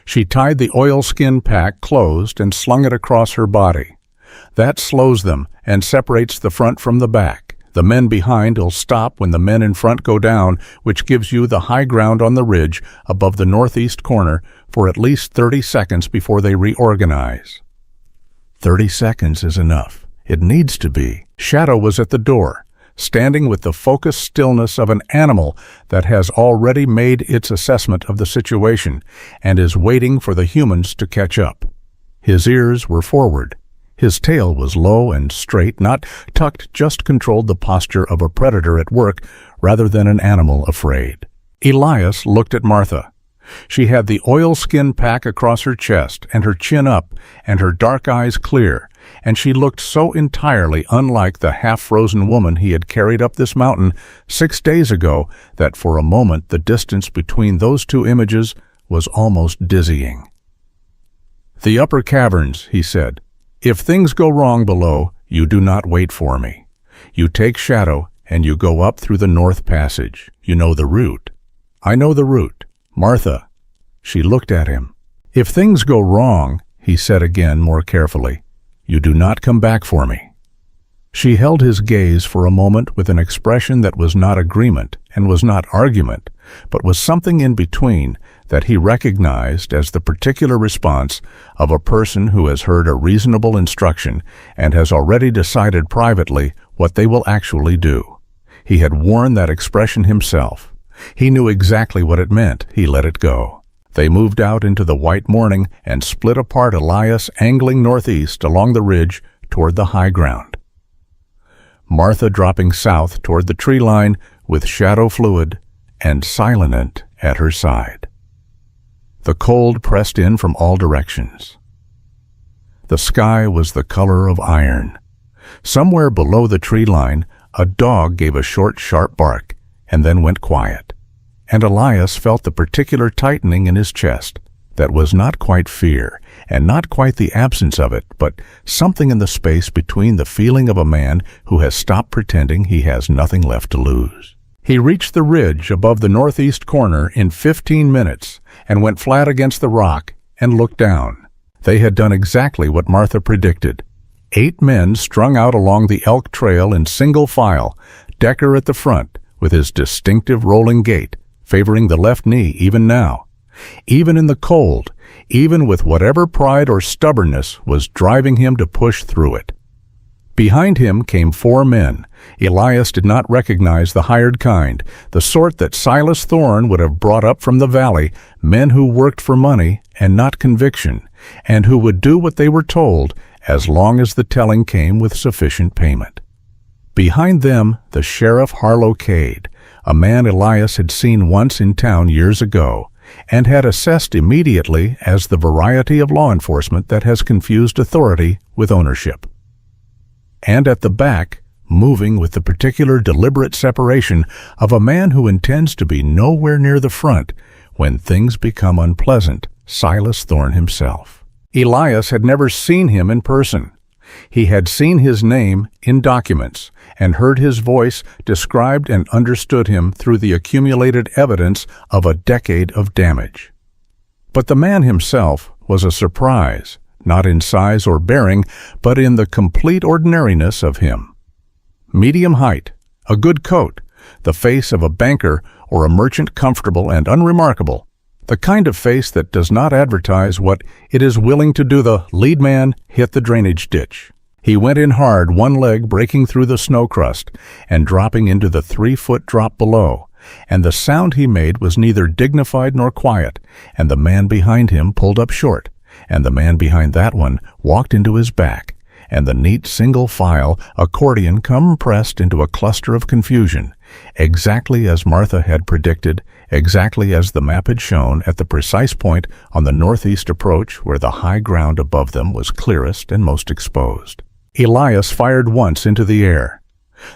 She tied the oilskin pack closed and slung it across her body. That slows them and separates the front from the back. The men behind will stop when the men in front go down, which gives you the high ground on the ridge above the northeast corner for at least 30 seconds before they reorganize. 30 seconds is enough. It needs to be. Shadow was at the door, standing with the focused stillness of an animal that has already made its assessment of the situation and is waiting for the humans to catch up. His ears were forward. His tail was low and straight, not tucked, just controlled the posture of a predator at work rather than an animal afraid. Elias looked at Martha. She had the oilskin pack across her chest and her chin up and her dark eyes clear, and she looked so entirely unlike the half-frozen woman he had carried up this mountain 6 days ago that for a moment the distance between those two images was almost dizzying. "The upper caverns," he said. "If things go wrong below, you do not wait for me. You take Shadow and you go up through the north passage. You know the route." "I know the route. Martha." She looked at him. "If things go wrong," he said again more carefully, "you do not come back for me." She held his gaze for a moment with an expression that was not agreement and was not argument, but was something in between that he recognized as the particular response of a person who has heard a reasonable instruction and has already decided privately what they will actually do. He had worn that expression himself. He knew exactly what it meant. He let it go. They moved out into the white morning and split apart, Elias angling northeast along the ridge toward the high ground. Martha dropping south toward the tree line with Shadow fluid and silent at her side. The cold pressed in from all directions. The sky was the color of iron. Somewhere below the tree line, a dog gave a short, sharp bark and then went quiet, and Elias felt the particular tightening in his chest that was not quite fear and not quite the absence of it, but something in the space between the feeling of a man who has stopped pretending he has nothing left to lose. He reached the ridge above the northeast corner in 15 minutes and went flat against the rock and looked down. They had done exactly what Martha predicted. 8 men strung out along the elk trail in single file, Decker at the front with his distinctive rolling gait, favoring the left knee even now. Even in the cold, even with whatever pride or stubbornness was driving him to push through it. Behind him came 4 men. Elias did not recognize the hired kind, the sort that Silas Thorne would have brought up from the valley, men who worked for money and not conviction, and who would do what they were told as long as the telling came with sufficient payment. Behind them, the Sheriff Harlow Cade, a man Elias had seen once in town years ago, and had assessed immediately as the variety of law enforcement that has confused authority with ownership. And at the back, moving with the particular deliberate separation of a man who intends to be nowhere near the front when things become unpleasant, Silas Thorne himself. Elias had never seen him in person. He had seen his name in documents and heard his voice described and understood him through the accumulated evidence of a decade of damage. But the man himself was a surprise, not in size or bearing, but in the complete ordinariness of him. Medium height, a good coat, the face of a banker or a merchant comfortable and unremarkable, the kind of face that does not advertise what it is willing to do. The lead man hit the drainage ditch. He went in hard, one leg breaking through the snow crust and dropping into the 3-foot drop below, and the sound he made was neither dignified nor quiet, and the man behind him pulled up short, and the man behind that one walked into his back, and the neat single file accordion compressed into a cluster of confusion, exactly as Martha had predicted, exactly as the map had shown at the precise point on the northeast approach where the high ground above them was clearest and most exposed. Elias fired once into the air.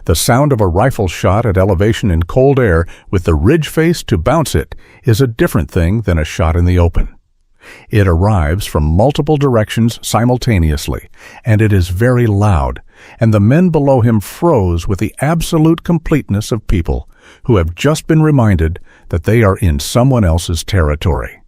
The sound of a rifle shot at elevation in cold air with the ridge face to bounce it is a different thing than a shot in the open. It arrives from multiple directions simultaneously, and it is very loud, and the men below him froze with the absolute completeness of people who have just been reminded that they are in someone else's territory.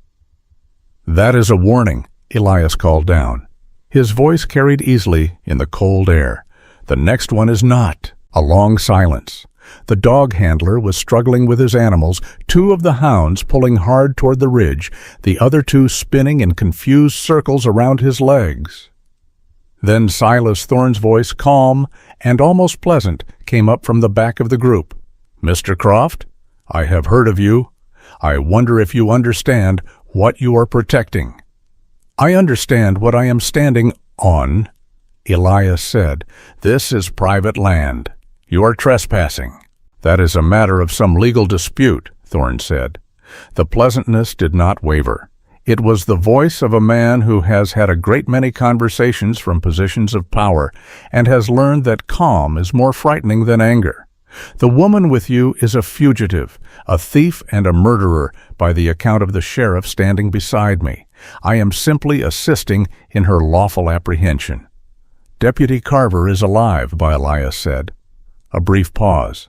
"That is a warning," Elias called down. His voice carried easily in the cold air. "The next one is not." A long silence. The dog handler was struggling with his animals, 2 of the hounds pulling hard toward the ridge, the other 2 spinning in confused circles around his legs. Then Silas Thorne's voice, calm and almost pleasant, came up from the back of the group. "Mr. Croft, I have heard of you. I wonder if you understand what you are protecting." "I understand what I am standing on," Elias said. "This is private land. You are trespassing." "That is a matter of some legal dispute," Thorne said. The pleasantness did not waver. It was the voice of a man who has had a great many conversations from positions of power and has learned that calm is more frightening than anger. "The woman with you is a fugitive, a thief and a murderer by the account of the sheriff standing beside me. I am simply assisting in her lawful apprehension." "Deputy Carver is alive," Elias said. A brief pause.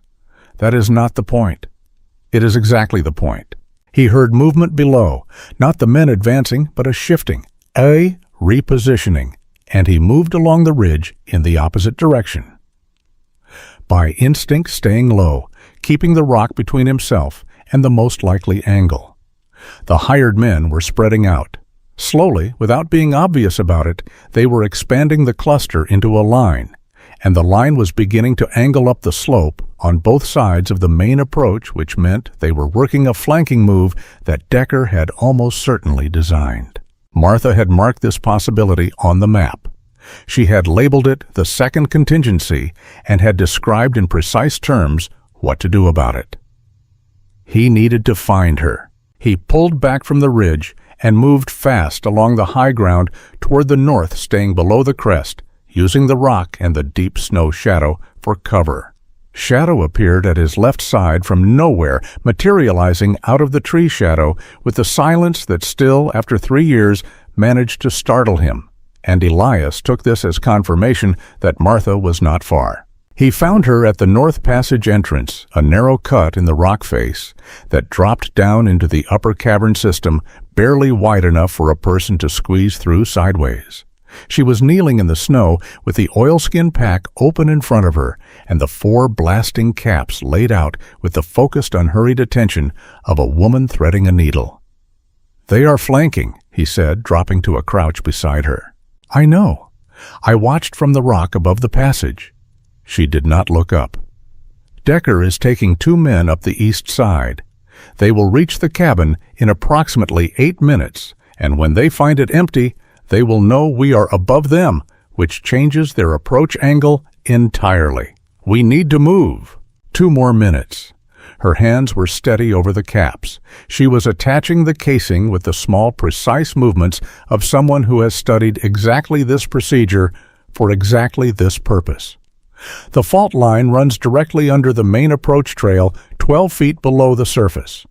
"That is not the point." "It is exactly the point." He heard movement below, not the men advancing, but a shifting, a repositioning, and he moved along the ridge in the opposite direction. By instinct staying low, keeping the rock between himself and the most likely angle. The hired men were spreading out. Slowly, without being obvious about it, they were expanding the cluster into a line, and the line was beginning to angle up the slope on both sides of the main approach, which meant they were working a flanking move that Decker had almost certainly designed. Martha had marked this possibility on the map. She had labeled it the second contingency and had described in precise terms what to do about it. He needed to find her. He pulled back from the ridge and moved fast along the high ground toward the north, staying below the crest, using the rock and the deep snow shadow for cover. Shadow appeared at his left side from nowhere, materializing out of the tree shadow with the silence that still, after 3 years, managed to startle him, and Elias took this as confirmation that Martha was not far. He found her at the North Passage entrance, a narrow cut in the rock face that dropped down into the upper cavern system, barely wide enough for a person to squeeze through sideways. She was kneeling in the snow with the oilskin pack open in front of her and the 4 blasting caps laid out with the focused, unhurried attention of a woman threading a needle. "They are flanking," he said, dropping to a crouch beside her. "I know. I watched from the rock above the passage." She did not look up. "Decker is taking 2 men up the east side. They will reach the cabin in approximately 8 minutes, and when they find it empty, they will know we are above them, which changes their approach angle entirely. We need to move." 2 more minutes. Her hands were steady over the caps. She was attaching the casing with the small, precise movements of someone who has studied exactly this procedure for exactly this purpose. The fault line runs directly under the main approach trail, 12 feet below the surface.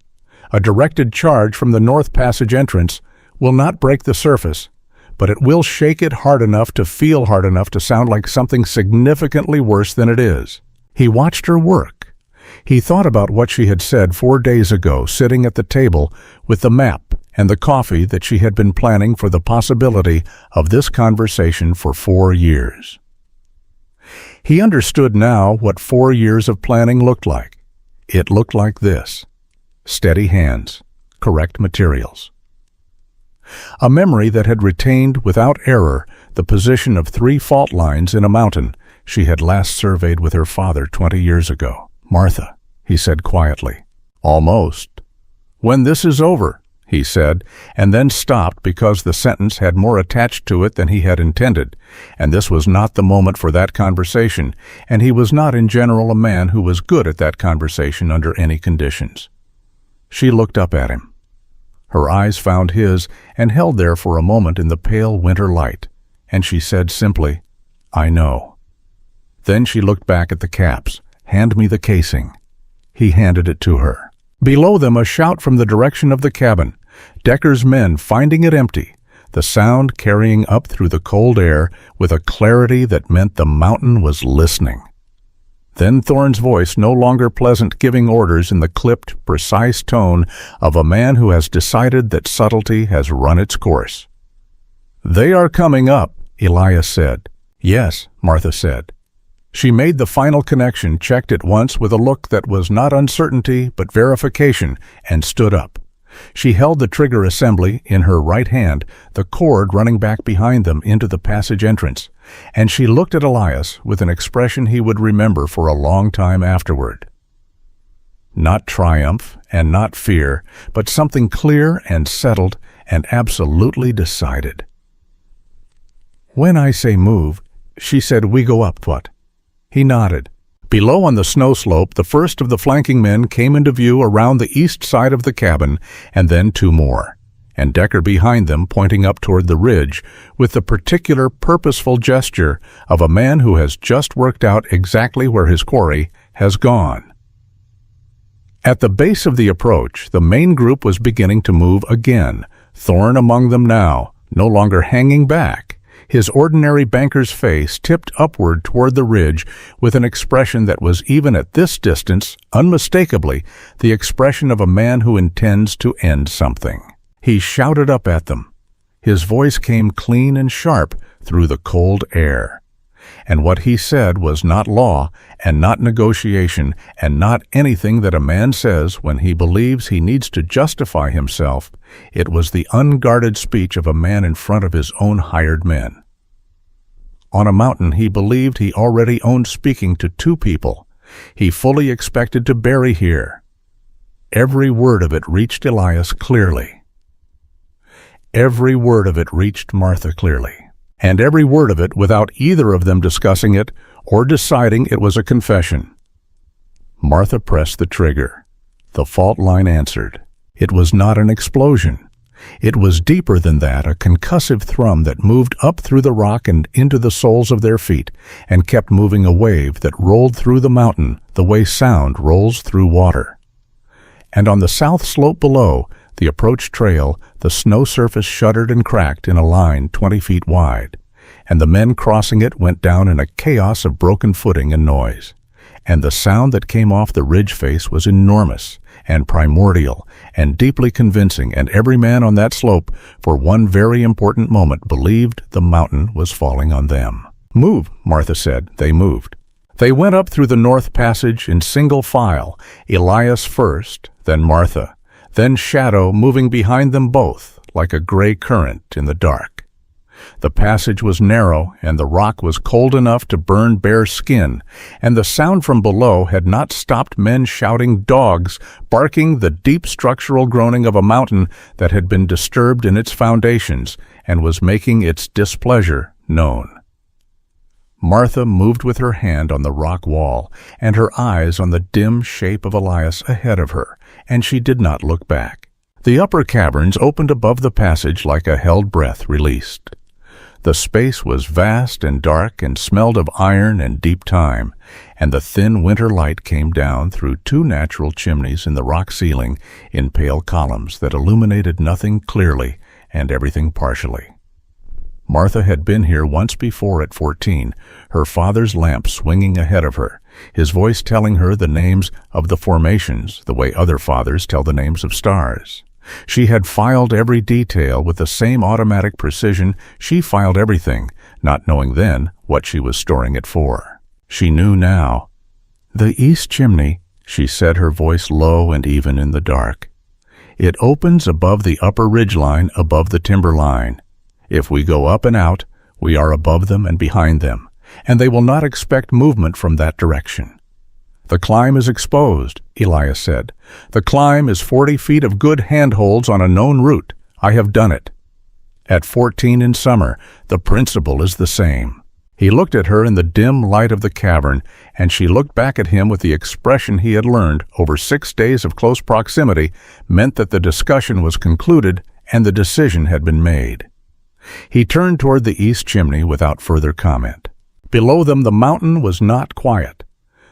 A directed charge from the North Passage entrance will not break the surface, but it will shake it hard enough to feel hard enough to sound like something significantly worse than it is. He watched her work. He thought about what she had said 4 days ago, sitting at the table with the map and the coffee that she had been planning for the possibility of this conversation for 4 years. He understood now what 4 years of planning looked like. It looked like this: steady hands, correct materials. A memory that had retained without error the position of 3 fault lines in a mountain she had last surveyed with her father 20 years ago. "Martha," he said quietly. "Almost." "When this is over," he said, and then stopped because the sentence had more attached to it than he had intended, and this was not the moment for that conversation, and he was not in general a man who was good at that conversation under any conditions. She looked up at him. Her eyes found his and held there for a moment in the pale winter light, and she said simply, "I know." Then she looked back at the caps. "Hand me the casing." He handed it to her. Below them, a shout from the direction of the cabin. Decker's men finding it empty, the sound carrying up through the cold air with a clarity that meant the mountain was listening. Then Thorn's voice, no longer pleasant, giving orders in the clipped, precise tone of a man who has decided that subtlety has run its course. "They are coming up," Elias said. "Yes," Martha said. She made the final connection, checked it once with a look that was not uncertainty but verification, and stood up. She held the trigger assembly in her right hand, the cord running back behind them into the passage entrance, and she looked at Elias with an expression he would remember for a long time afterward. Not triumph and not fear, but something clear and settled and absolutely decided. "When I say move," she said, "we go up, what?" He nodded. Below on the snow slope, the first of the flanking men came into view around the east side of the cabin, and then two more, and Decker behind them pointing up toward the ridge with the particular purposeful gesture of a man who has just worked out exactly where his quarry has gone. At the base of the approach, the main group was beginning to move again, Thorn among them now, no longer hanging back, his ordinary banker's face tipped upward toward the ridge with an expression that was even at this distance, unmistakably, the expression of a man who intends to end something. He shouted up at them. His voice came clean and sharp through the cold air. And what he said was not law and not negotiation and not anything that a man says when he believes he needs to justify himself. It was the unguarded speech of a man in front of his own hired men. On a mountain he believed he already owned speaking to two people. He fully expected to bury here. Every word of it reached Elias clearly. Every word of it reached Martha clearly. And every word of it without either of them discussing it or deciding it was a confession. Martha pressed the trigger. The fault line answered. It was not an explosion. It was deeper than that, a concussive thrum that moved up through the rock and into the soles of their feet and kept moving, a wave that rolled through the mountain the way sound rolls through water. And on the south slope below, the approach trail, the snow surface shuddered and cracked in a line 20 feet wide, and the men crossing it went down in a chaos of broken footing and noise. And the sound that came off the ridge face was enormous and primordial and deeply convincing, and every man on that slope, for one very important moment, believed the mountain was falling on them. "Move," Martha said. They moved. They went up through the north passage in single file, Elias first, then Martha, then Shadow moving behind them both, like a gray current in the dark. The passage was narrow, and the rock was cold enough to burn bare skin, and the sound from below had not stopped men shouting, dogs barking, the deep structural groaning of a mountain that had been disturbed in its foundations and was making its displeasure known. Martha moved with her hand on the rock wall and her eyes on the dim shape of Elias ahead of her, and she did not look back. The upper caverns opened above the passage like a held breath released. The space was vast and dark and smelled of iron and deep time, and the thin winter light came down through two natural chimneys in the rock ceiling in pale columns that illuminated nothing clearly and everything partially. Martha had been here once before at 14, her father's lamp swinging ahead of her, his voice telling her the names of the formations the way other fathers tell the names of stars. She had filed every detail with the same automatic precision she filed everything, not knowing then what she was storing it for. She knew now. "The east chimney," she said, her voice low and even in the dark. "It opens above the upper ridgeline above the timber line. If we go up and out, we are above them and behind them, and they will not expect movement from that direction. The climb is exposed," Elias said. "The climb is 40 feet of good handholds on a known route. I have done it. At 14 in summer, the principle is the same." He looked at her in the dim light of the cavern, and she looked back at him with the expression he had learned over 6 days of close proximity meant that the discussion was concluded and the decision had been made. He turned toward the east chimney without further comment. Below them the mountain was not quiet.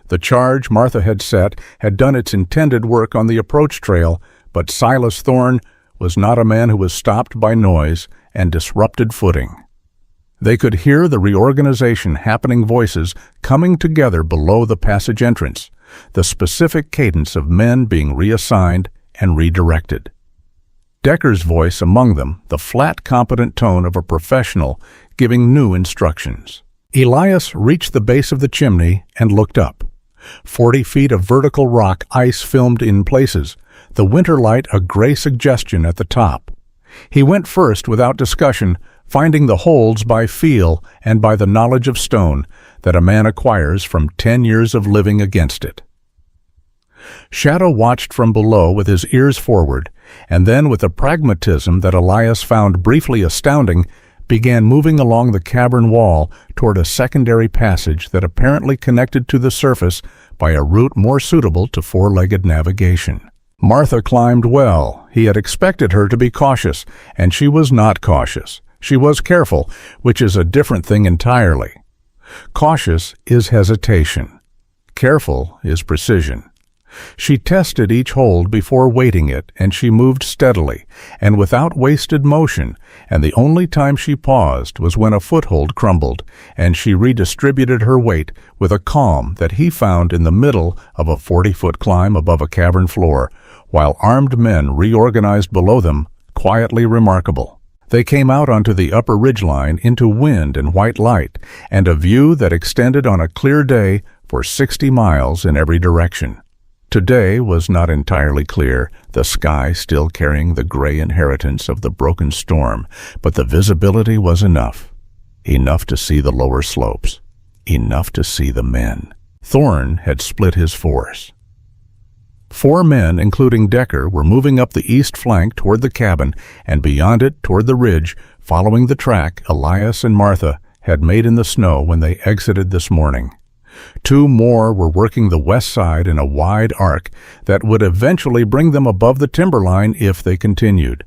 The charge Martha had set had done its intended work on the approach trail, but Silas Thorne was not a man who was stopped by noise and disrupted footing. They could hear the reorganization happening, voices coming together below the passage entrance, the specific cadence of men being reassigned and redirected. Decker's voice among them, the flat, competent tone of a professional giving new instructions. Elias reached the base of the chimney and looked up. 40 feet of vertical rock, ice filmed in places, the winter light a gray suggestion at the top. He went first without discussion, finding the holds by feel and by the knowledge of stone that a man acquires from 10 years of living against it. Shadow watched from below with his ears forward, and then with a pragmatism that Elias found briefly astounding, began moving along the cavern wall toward a secondary passage that apparently connected to the surface by a route more suitable to four-legged navigation. Martha climbed well. He had expected her to be cautious, and she was not cautious. She was careful, which is a different thing entirely. Cautious is hesitation. Careful is precision. She tested each hold before weighting it, and she moved steadily and without wasted motion, and the only time she paused was when a foothold crumbled, and she redistributed her weight with a calm that he found in the middle of a 40-foot climb above a cavern floor, while armed men reorganized below them, quietly remarkable. They came out onto the upper ridgeline into wind and white light, and a view that extended on a clear day for 60 miles in every direction. Today was not entirely clear, the sky still carrying the gray inheritance of the broken storm, but the visibility was enough. Enough to see the lower slopes. Enough to see the men. Thorne had split his force. 4 men, including Decker, were moving up the east flank toward the cabin, and beyond it toward the ridge, following the track Elias and Martha had made in the snow when they exited this morning. 2 more were working the west side in a wide arc that would eventually bring them above the timberline if they continued.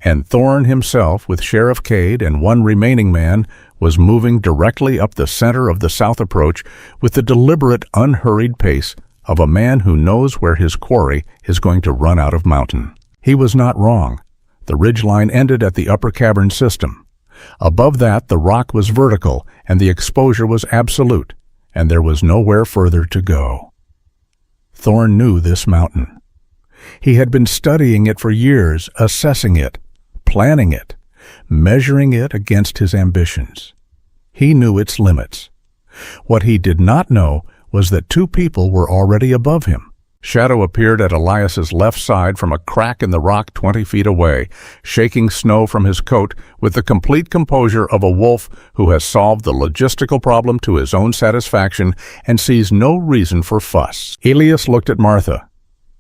And Thorne himself, with Sheriff Cade and 1 remaining man, was moving directly up the center of the south approach with the deliberate, unhurried pace of a man who knows where his quarry is going to run out of mountain. He was not wrong. The ridgeline ended at the upper cavern system. Above that, the rock was vertical and the exposure was absolute, and there was nowhere further to go. Thorne knew this mountain. He had been studying it for years, assessing it, planning it, measuring it against his ambitions. He knew its limits. What he did not know was that 2 people were already above him. Shadow appeared at Elias's left side from a crack in the rock 20 feet away, shaking snow from his coat with the complete composure of a wolf who has solved the logistical problem to his own satisfaction and sees no reason for fuss. Elias looked at Martha.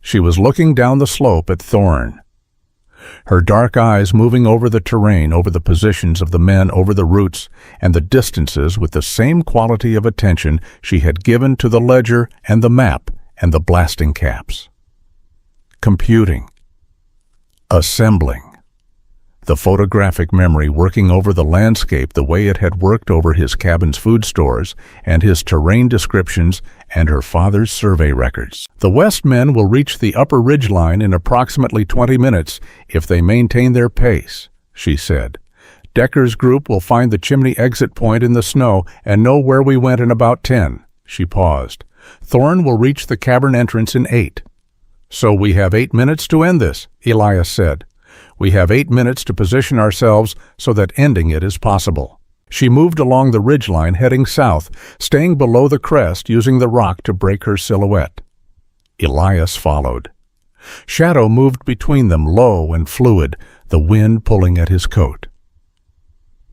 She was looking down the slope at Thorne. Her dark eyes moving over the terrain, over the positions of the men, over the routes, and the distances with the same quality of attention she had given to the ledger and the map and the blasting caps. Computing. Assembling. The photographic memory working over the landscape the way it had worked over his cabin's food stores and his terrain descriptions and her father's survey records. The West men will reach the upper ridgeline in approximately 20 minutes if they maintain their pace, she said. Decker's group will find the chimney exit point in the snow and know where we went in about 10. She paused. Thorne will reach the cavern entrance in 8. So we have 8 minutes to end this, Elias said. We have 8 minutes to position ourselves so that ending it is possible. She moved along the ridgeline heading south, staying below the crest using the rock to break her silhouette. Elias followed. Shadow moved between them, low and fluid, the wind pulling at his coat.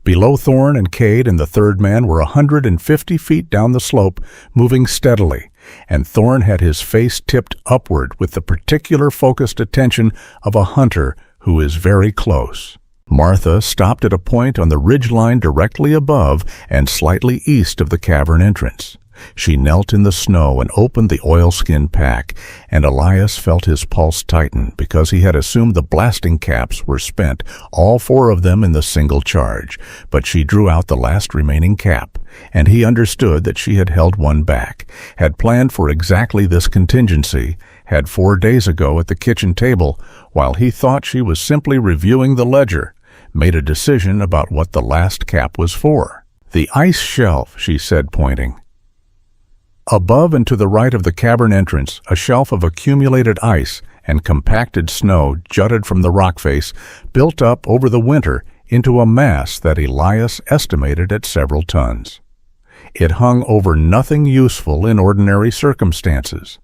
Below Thorne and Cade and the 3rd man were 150 feet down the slope, moving steadily, and Thorne had his face tipped upward with the particular focused attention of a hunter who is very close. Martha stopped at a point on the ridgeline directly above and slightly east of the cavern entrance. She knelt in the snow and opened the oilskin pack, and Elias felt his pulse tighten because he had assumed the blasting caps were spent, all 4 of them in the single charge. But she drew out the last remaining cap, and he understood that she had held one back, had planned for exactly this contingency, had 4 days ago at the kitchen table, while he thought she was simply reviewing the ledger, made a decision about what the last cap was for. "The ice shelf," she said, pointing. Above and to the right of the cavern entrance, a shelf of accumulated ice and compacted snow jutted from the rock face, built up over the winter into a mass that Elias estimated at several tons. It hung over nothing useful in ordinary circumstances.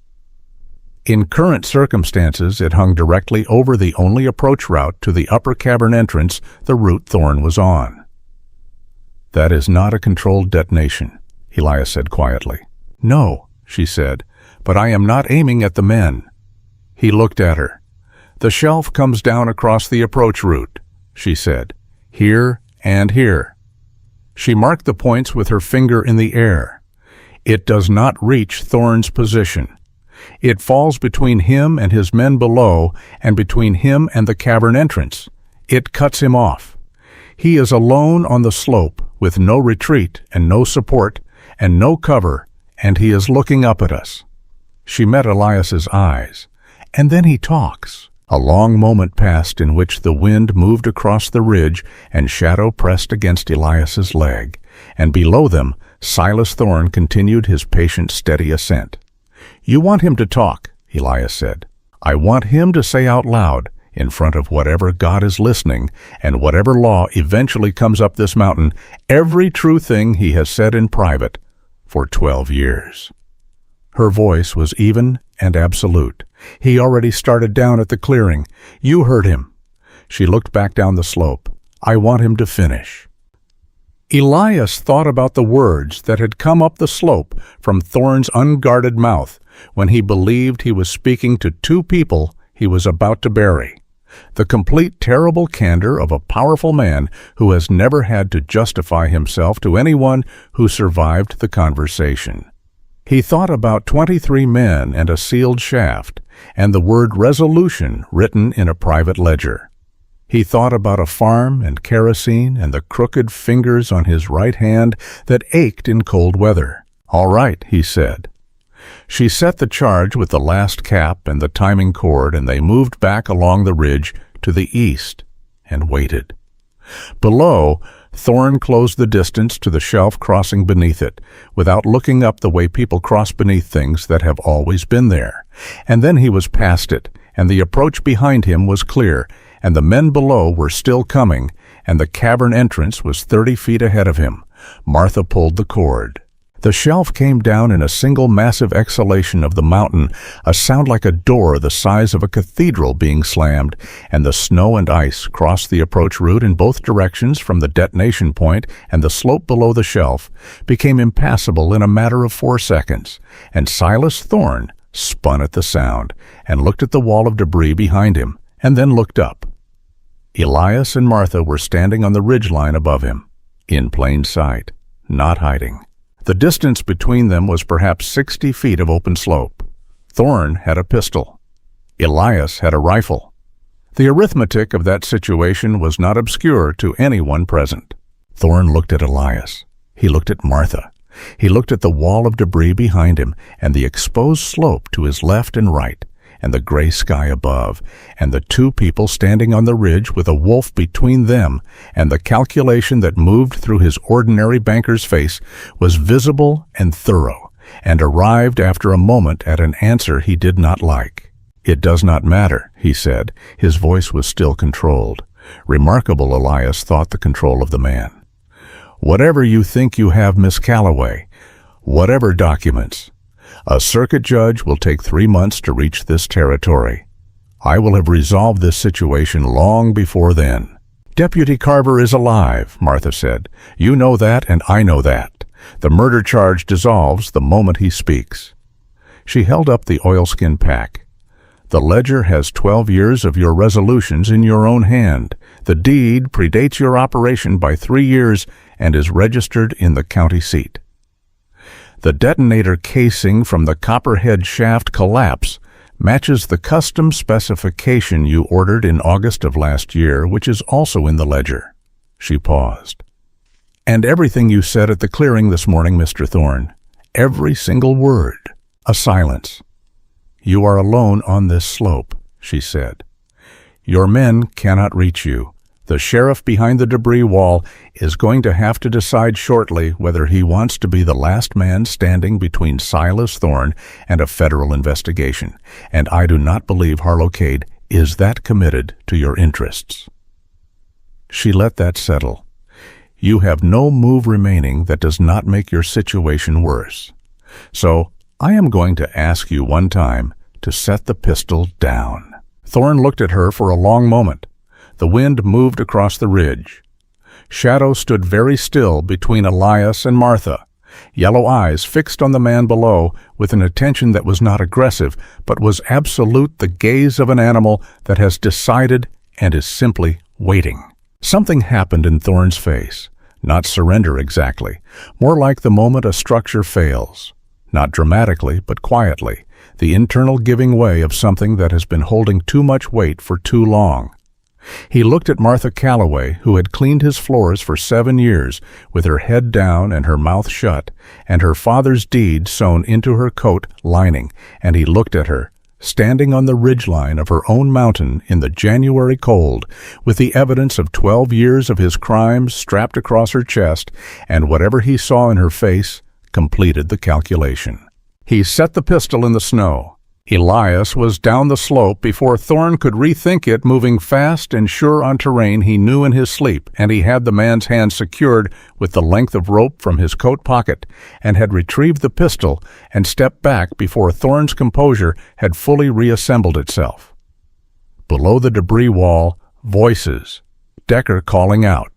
In current circumstances, it hung directly over the only approach route to the upper cavern entrance, the route Thorn was on. "That is not a controlled detonation," Elias said quietly. "No," she said, "but I am not aiming at the men." He looked at her. "The shelf comes down across the approach route," she said, "here and here." She marked the points with her finger in the air. "It does not reach Thorn's position. It falls between him and his men below, and between him and the cavern entrance. It cuts him off. He is alone on the slope, with no retreat and no support and no cover, and he is looking up at us." She met Elias's eyes. "And then he talks." A long moment passed in which the wind moved across the ridge and shadow pressed against Elias's leg, and below them Silas Thorn continued his patient, steady ascent. "You want him to talk," Elias said. "I want him to say out loud, in front of whatever God is listening and whatever law eventually comes up this mountain, every true thing he has said in private for 12 years. Her voice was even and absolute. "He already started down at the clearing. You heard him." She looked back down the slope. "I want him to finish." Elias thought about the words that had come up the slope from Thorn's unguarded mouth when he believed he was speaking to 2 people he was about to bury. The complete terrible candor of a powerful man who has never had to justify himself to anyone who survived the conversation. He thought about 23 men and a sealed shaft, and the word resolution written in a private ledger. He thought about a farm and kerosene and the crooked fingers on his right hand that ached in cold weather. "All right," he said. She set the charge with the last cap and the timing cord, and they moved back along the ridge to the east and waited. Below, Thorn closed the distance to the shelf crossing beneath it, without looking up the way people cross beneath things that have always been there. And then he was past it, and the approach behind him was clear, and the men below were still coming, and the cavern entrance was 30 feet ahead of him. Martha pulled the cord. The shelf came down in a single massive exhalation of the mountain, a sound like a door the size of a cathedral being slammed, and the snow and ice crossed the approach route in both directions from the detonation point, and the slope below the shelf became impassable in a matter of 4 seconds, and Silas Thorn spun at the sound and looked at the wall of debris behind him, and then looked up. Elias and Martha were standing on the ridgeline above him, in plain sight, not hiding. The distance between them was perhaps 60 feet of open slope. Thorn had a pistol. Elias had a rifle. The arithmetic of that situation was not obscure to anyone present. Thorn looked at Elias. He looked at Martha. He looked at the wall of debris behind him and the exposed slope to his left and right, and the gray sky above, and the 2 people standing on the ridge with a wolf between them, and the calculation that moved through his ordinary banker's face was visible and thorough, and arrived after a moment at an answer he did not like. "It does not matter," he said. His voice was still controlled. Remarkable, Elias thought, the control of the man. "Whatever you think you have, Miss Calloway, whatever documents, a circuit judge will take 3 months to reach this territory. I will have resolved this situation long before then." "Deputy Carver is alive," Martha said. "You know that, and I know that. The murder charge dissolves the moment he speaks." She held up the oilskin pack. "The ledger has 12 years of your resolutions in your own hand. The deed predates your operation by 3 years and is registered in the county seat. The detonator casing from the copperhead shaft collapse matches the custom specification you ordered in August of last year, which is also in the ledger." She paused. "And everything you said at the clearing this morning, Mr. Thorn, every single word." A silence. "You are alone on this slope," she said. "Your men cannot reach you. The sheriff behind the debris wall is going to have to decide shortly whether he wants to be the last man standing between Silas Thorne and a federal investigation, and I do not believe Harlow Cade is that committed to your interests." She let that settle. "You have no move remaining that does not make your situation worse. So I am going to ask you one time to set the pistol down." Thorne looked at her for a long moment. The wind moved across the ridge. Shadow stood very still between Elias and Martha, yellow eyes fixed on the man below with an attention that was not aggressive, but was absolute, the gaze of an animal that has decided and is simply waiting. Something happened in Thorne's face. Not surrender exactly, more like the moment a structure fails. Not dramatically, but quietly, the internal giving way of something that has been holding too much weight for too long. He looked at Martha Calloway, who had cleaned his floors for 7 years, with her head down and her mouth shut, and her father's deed sewn into her coat lining, and he looked at her, standing on the ridgeline of her own mountain in the January cold, with the evidence of 12 years of his crimes strapped across her chest, and whatever he saw in her face completed the calculation. He set the pistol in the snow. Elias was down the slope before Thorne could rethink it, moving fast and sure on terrain he knew in his sleep, and he had the man's hand secured with the length of rope from his coat pocket, and had retrieved the pistol and stepped back before Thorne's composure had fully reassembled itself. Below the debris wall, voices. Decker calling out.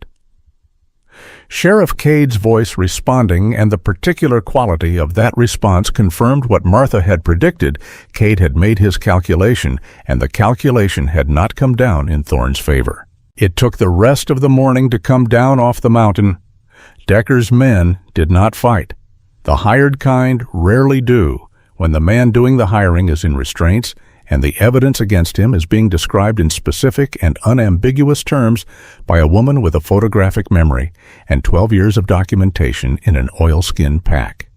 Sheriff Cade's voice responding, and the particular quality of that response confirmed what Martha had predicted. Cade had made his calculation, and the calculation had not come down in Thorne's favor. It took the rest of the morning to come down off the mountain. Decker's men did not fight. The hired kind rarely do, when the man doing the hiring is in restraints, and the evidence against him is being described in specific and unambiguous terms by a woman with a photographic memory and 12 years of documentation in an oilskin pack.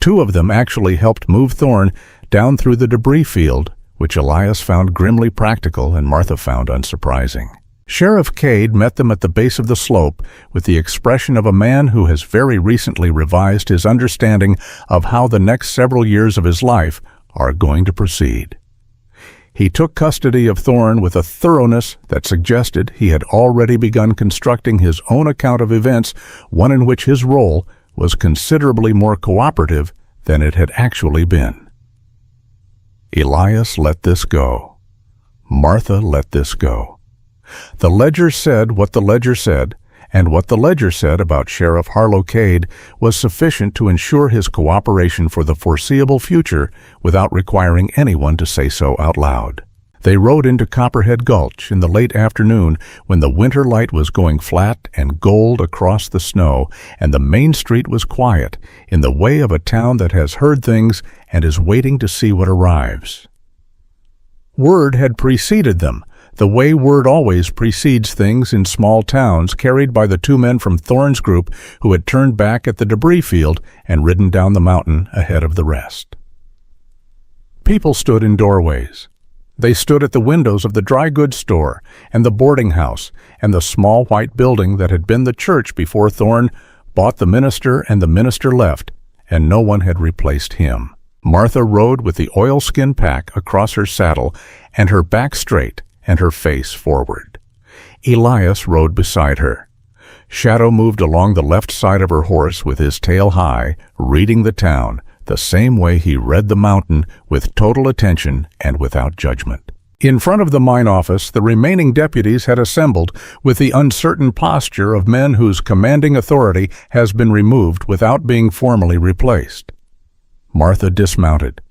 2 of them actually helped move Thorne down through the debris field, which Elias found grimly practical and Martha found unsurprising. Sheriff Cade met them at the base of the slope with the expression of a man who has very recently revised his understanding of how the next several years of his life are going to proceed. He took custody of Thorne with a thoroughness that suggested he had already begun constructing his own account of events, one in which his role was considerably more cooperative than it had actually been. Elias let this go. Martha let this go. The ledger said what the ledger said, and what the ledger said about Sheriff Harlow Cade was sufficient to ensure his cooperation for the foreseeable future without requiring anyone to say so out loud. They rode into Copperhead Gulch in the late afternoon when the winter light was going flat and gold across the snow, and the main street was quiet, in the way of a town that has heard things and is waiting to see what arrives. Word had preceded them, the way word always precedes things in small towns, carried by the 2 men from Thorne's group who had turned back at the debris field and ridden down the mountain ahead of the rest. People stood in doorways. They stood at the windows of the dry goods store and the boarding house and the small white building that had been the church before Thorne bought the minister and the minister left, and no one had replaced him. Martha rode with the oilskin pack across her saddle and her back straight and her face forward. Elias rode beside her. Shadow moved along the left side of her horse with his tail high, reading the town, the same way he read the mountain, with total attention and without judgment. In front of the mine office, the remaining deputies had assembled with the uncertain posture of men whose commanding authority has been removed without being formally replaced. Martha dismounted.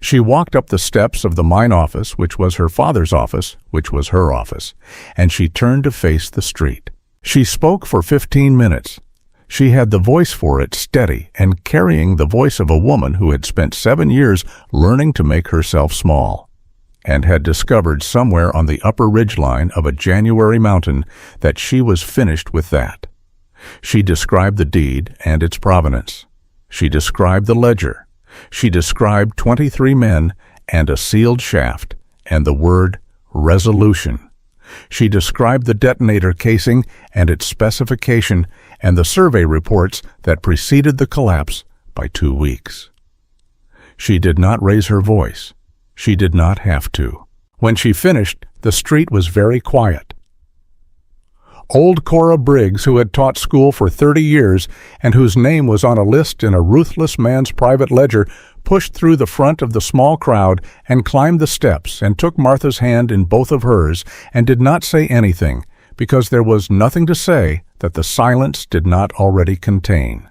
She walked up the steps of the mine office, which was her father's office, which was her office, and she turned to face the street. She spoke for 15 minutes. She had the voice for it, steady and carrying the voice of a woman who had spent 7 years learning to make herself small, and had discovered somewhere on the upper ridgeline of a January mountain that she was finished with that. She described the deed and its provenance. She described the ledger. She described 23 men and a sealed shaft, and the word resolution. She described the detonator casing and its specification and the survey reports that preceded the collapse by 2 weeks. She did not raise her voice. She did not have to. When she finished, the street was very quiet. Old Cora Briggs, who had taught school for 30 years and whose name was on a list in a ruthless man's private ledger, pushed through the front of the small crowd and climbed the steps and took Martha's hand in both of hers and did not say anything, because there was nothing to say that the silence did not already contain.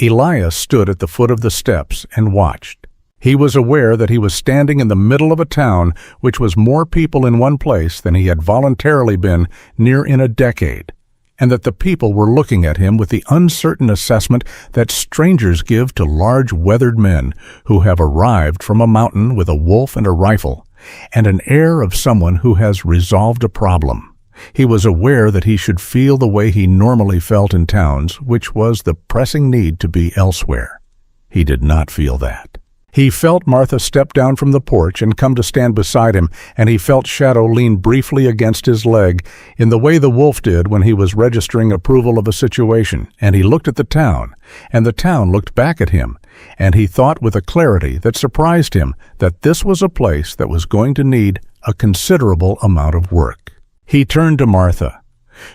Elias stood at the foot of the steps and watched. He was aware that he was standing in the middle of a town which was more people in one place than he had voluntarily been near in a decade, and that the people were looking at him with the uncertain assessment that strangers give to large weathered men who have arrived from a mountain with a wolf and a rifle, and an air of someone who has resolved a problem. He was aware that he should feel the way he normally felt in towns, which was the pressing need to be elsewhere. He did not feel that. He felt Martha step down from the porch and come to stand beside him, and he felt Shadow lean briefly against his leg in the way the wolf did when he was registering approval of a situation, and he looked at the town, and the town looked back at him, and he thought with a clarity that surprised him that this was a place that was going to need a considerable amount of work. He turned to Martha.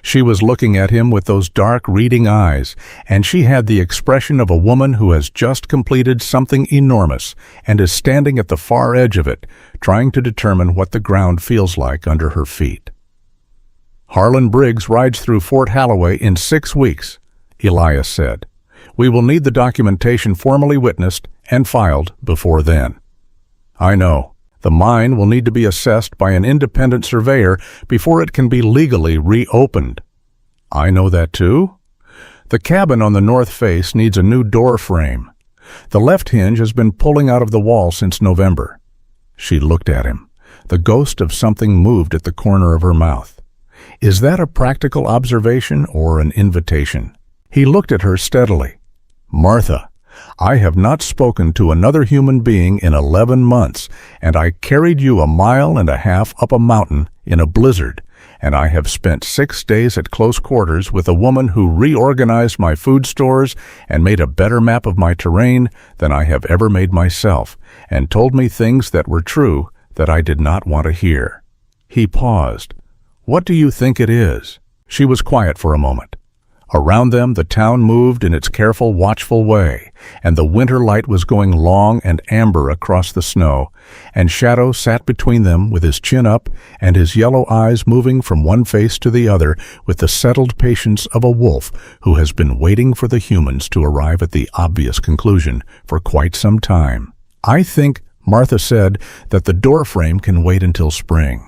She was looking at him with those dark, reading eyes, and she had the expression of a woman who has just completed something enormous and is standing at the far edge of it, trying to determine what the ground feels like under her feet. "Harlan Briggs rides through Fort Halloway in 6 weeks, Elias said. "We will need the documentation formally witnessed and filed before then." "I know. The mine will need to be assessed by an independent surveyor before it can be legally reopened." "I know that too." "The cabin on the north face needs a new door frame. The left hinge has been pulling out of the wall since November." She looked at him. The ghost of something moved at the corner of her mouth. "Is that a practical observation or an invitation?" He looked at her steadily. "Martha, I have not spoken to another human being in 11 months, and I carried you 1.5 miles up a mountain in a blizzard, and I have spent 6 days at close quarters with a woman who reorganized my food stores and made a better map of my terrain than I have ever made myself, and told me things that were true that I did not want to hear." He paused. "What do you think it is?" She was quiet for a moment. Around them the town moved in its careful, watchful way, and the winter light was going long and amber across the snow, and Shadow sat between them with his chin up and his yellow eyes moving from one face to the other with the settled patience of a wolf who has been waiting for the humans to arrive at the obvious conclusion for quite some time. "I think," Martha said, "that the door frame can wait until spring."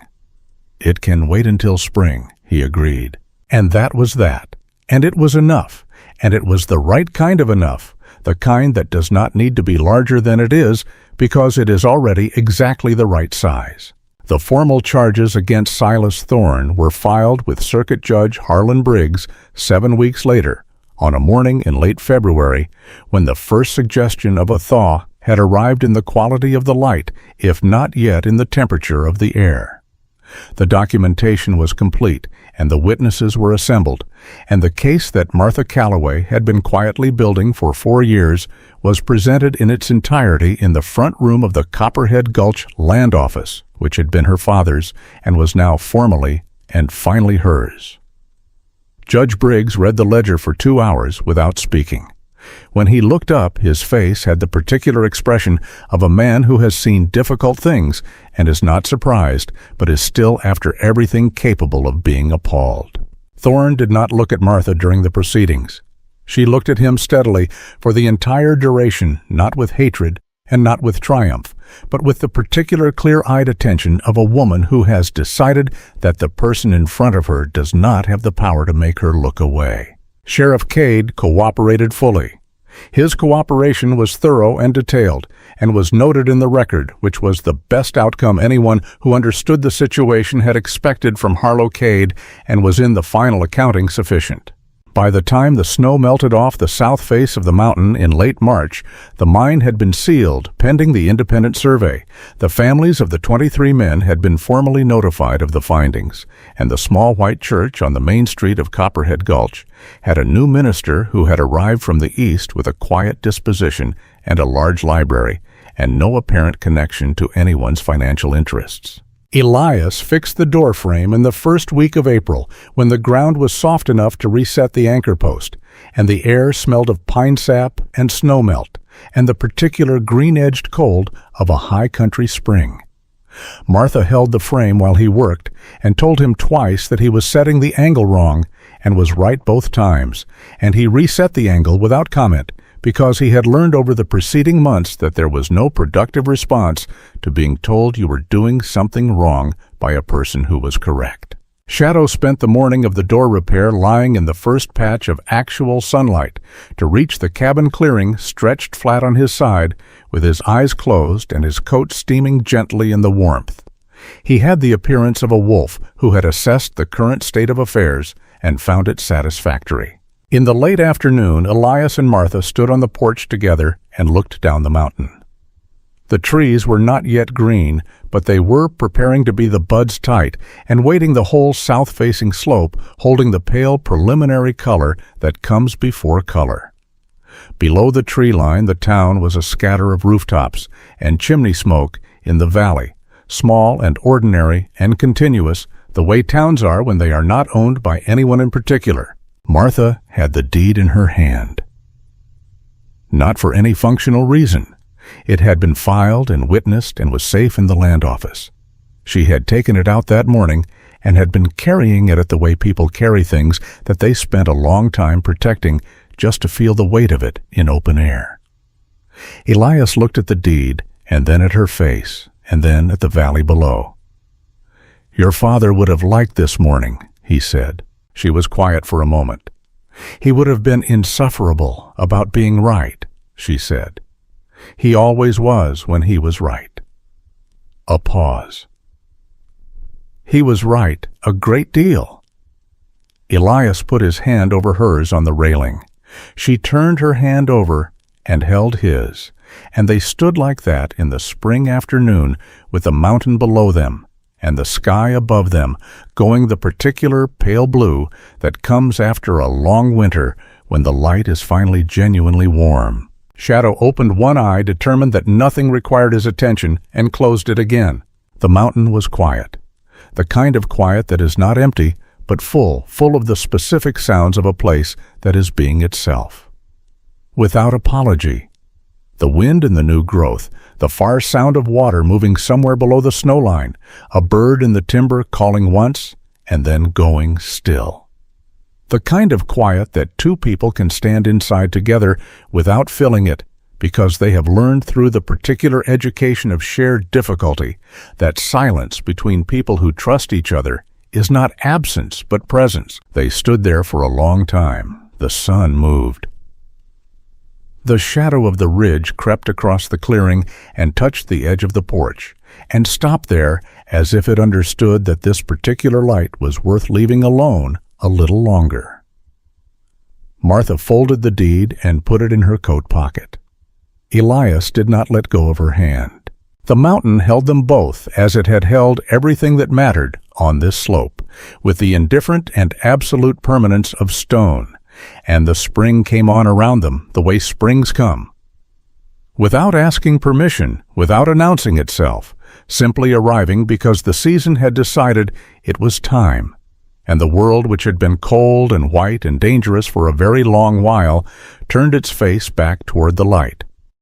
"It can wait until spring," he agreed. And that was that. And it was enough, and it was the right kind of enough, the kind that does not need to be larger than it is because it is already exactly the right size. The formal charges against Silas Thorne were filed with Circuit Judge Harlan Briggs 7 weeks later, on a morning in late February, when the first suggestion of a thaw had arrived in the quality of the light, if not yet in the temperature of the air. The documentation was complete, and the witnesses were assembled, and the case that Martha Calloway had been quietly building for 4 years was presented in its entirety in the front room of the Copperhead Gulch Land Office, which had been her father's and was now formally and finally hers. Judge Briggs read the ledger for 2 hours without speaking. When he looked up, his face had the particular expression of a man who has seen difficult things and is not surprised, but is still after everything capable of being appalled. Thorne did not look at Martha during the proceedings. She looked at him steadily for the entire duration, not with hatred and not with triumph, but with the particular clear-eyed attention of a woman who has decided that the person in front of her does not have the power to make her look away. Sheriff Cade cooperated fully. His cooperation was thorough and detailed, and was noted in the record, which was the best outcome anyone who understood the situation had expected from Harlow Cade, and was in the final accounting sufficient. By the time the snow melted off the south face of the mountain in late March, the mine had been sealed, pending the independent survey. The families of the 23 men had been formally notified of the findings, and the small white church on the main street of Copperhead Gulch had a new minister who had arrived from the east with a quiet disposition and a large library, and no apparent connection to anyone's financial interests. Elias fixed the door frame in the first week of April, when the ground was soft enough to reset the anchor post, and the air smelled of pine sap and snow melt, and the particular green-edged cold of a high country spring. Martha held the frame while he worked, and told him twice that he was setting the angle wrong, and was right both times, and he reset the angle without comment, because he had learned over the preceding months that there was no productive response to being told you were doing something wrong by a person who was correct. Shadow spent the morning of the door repair lying in the first patch of actual sunlight, to reach the cabin clearing stretched flat on his side, with his eyes closed and his coat steaming gently in the warmth. He had the appearance of a wolf who had assessed the current state of affairs and found it satisfactory. In the late afternoon, Elias and Martha stood on the porch together and looked down the mountain. The trees were not yet green, but they were preparing to be the buds tight and waiting the whole south-facing slope, holding the pale preliminary color that comes before color. Below the tree line, the town was a scatter of rooftops and chimney smoke in the valley, small and ordinary and continuous, the way towns are when they are not owned by anyone in particular. Martha had the deed in her hand. Not for any functional reason. It had been filed and witnessed and was safe in the land office. She had taken it out that morning and had been carrying it the way people carry things that they spent a long time protecting, just to feel the weight of it in open air. Elias looked at the deed, and then at her face, and then at the valley below. "Your father would have liked this morning," he said. She was quiet for a moment. "He would have been insufferable about being right," she said. "He always was when he was right." A pause. "He was right a great deal." Elias put his hand over hers on the railing. She turned her hand over and held his, and they stood like that in the spring afternoon, with the mountain below them and the sky above them going the particular pale blue that comes after a long winter when the light is finally genuinely warm. Shadow opened one eye, determined that nothing required his attention, and closed it again. The mountain was quiet, the kind of quiet that is not empty, but full of the specific sounds of a place that is being itself. Without apology. The wind in the new growth, the far sound of water moving somewhere below the snow line, a bird in the timber calling once and then going still. The kind of quiet that two people can stand inside together without filling it, because they have learned through the particular education of shared difficulty that silence between people who trust each other is not absence but presence. They stood there for a long time. The sun moved. The shadow of the ridge crept across the clearing and touched the edge of the porch, and stopped there as if it understood that this particular light was worth leaving alone a little longer. Martha folded the deed and put it in her coat pocket. Elias did not let go of her hand. The mountain held them both as it had held everything that mattered on this slope, with the indifferent and absolute permanence of stone, and the spring came on around them the way springs come. Without asking permission, without announcing itself, simply arriving because the season had decided it was time, and the world, which had been cold and white and dangerous for a very long while, turned its face back toward the light.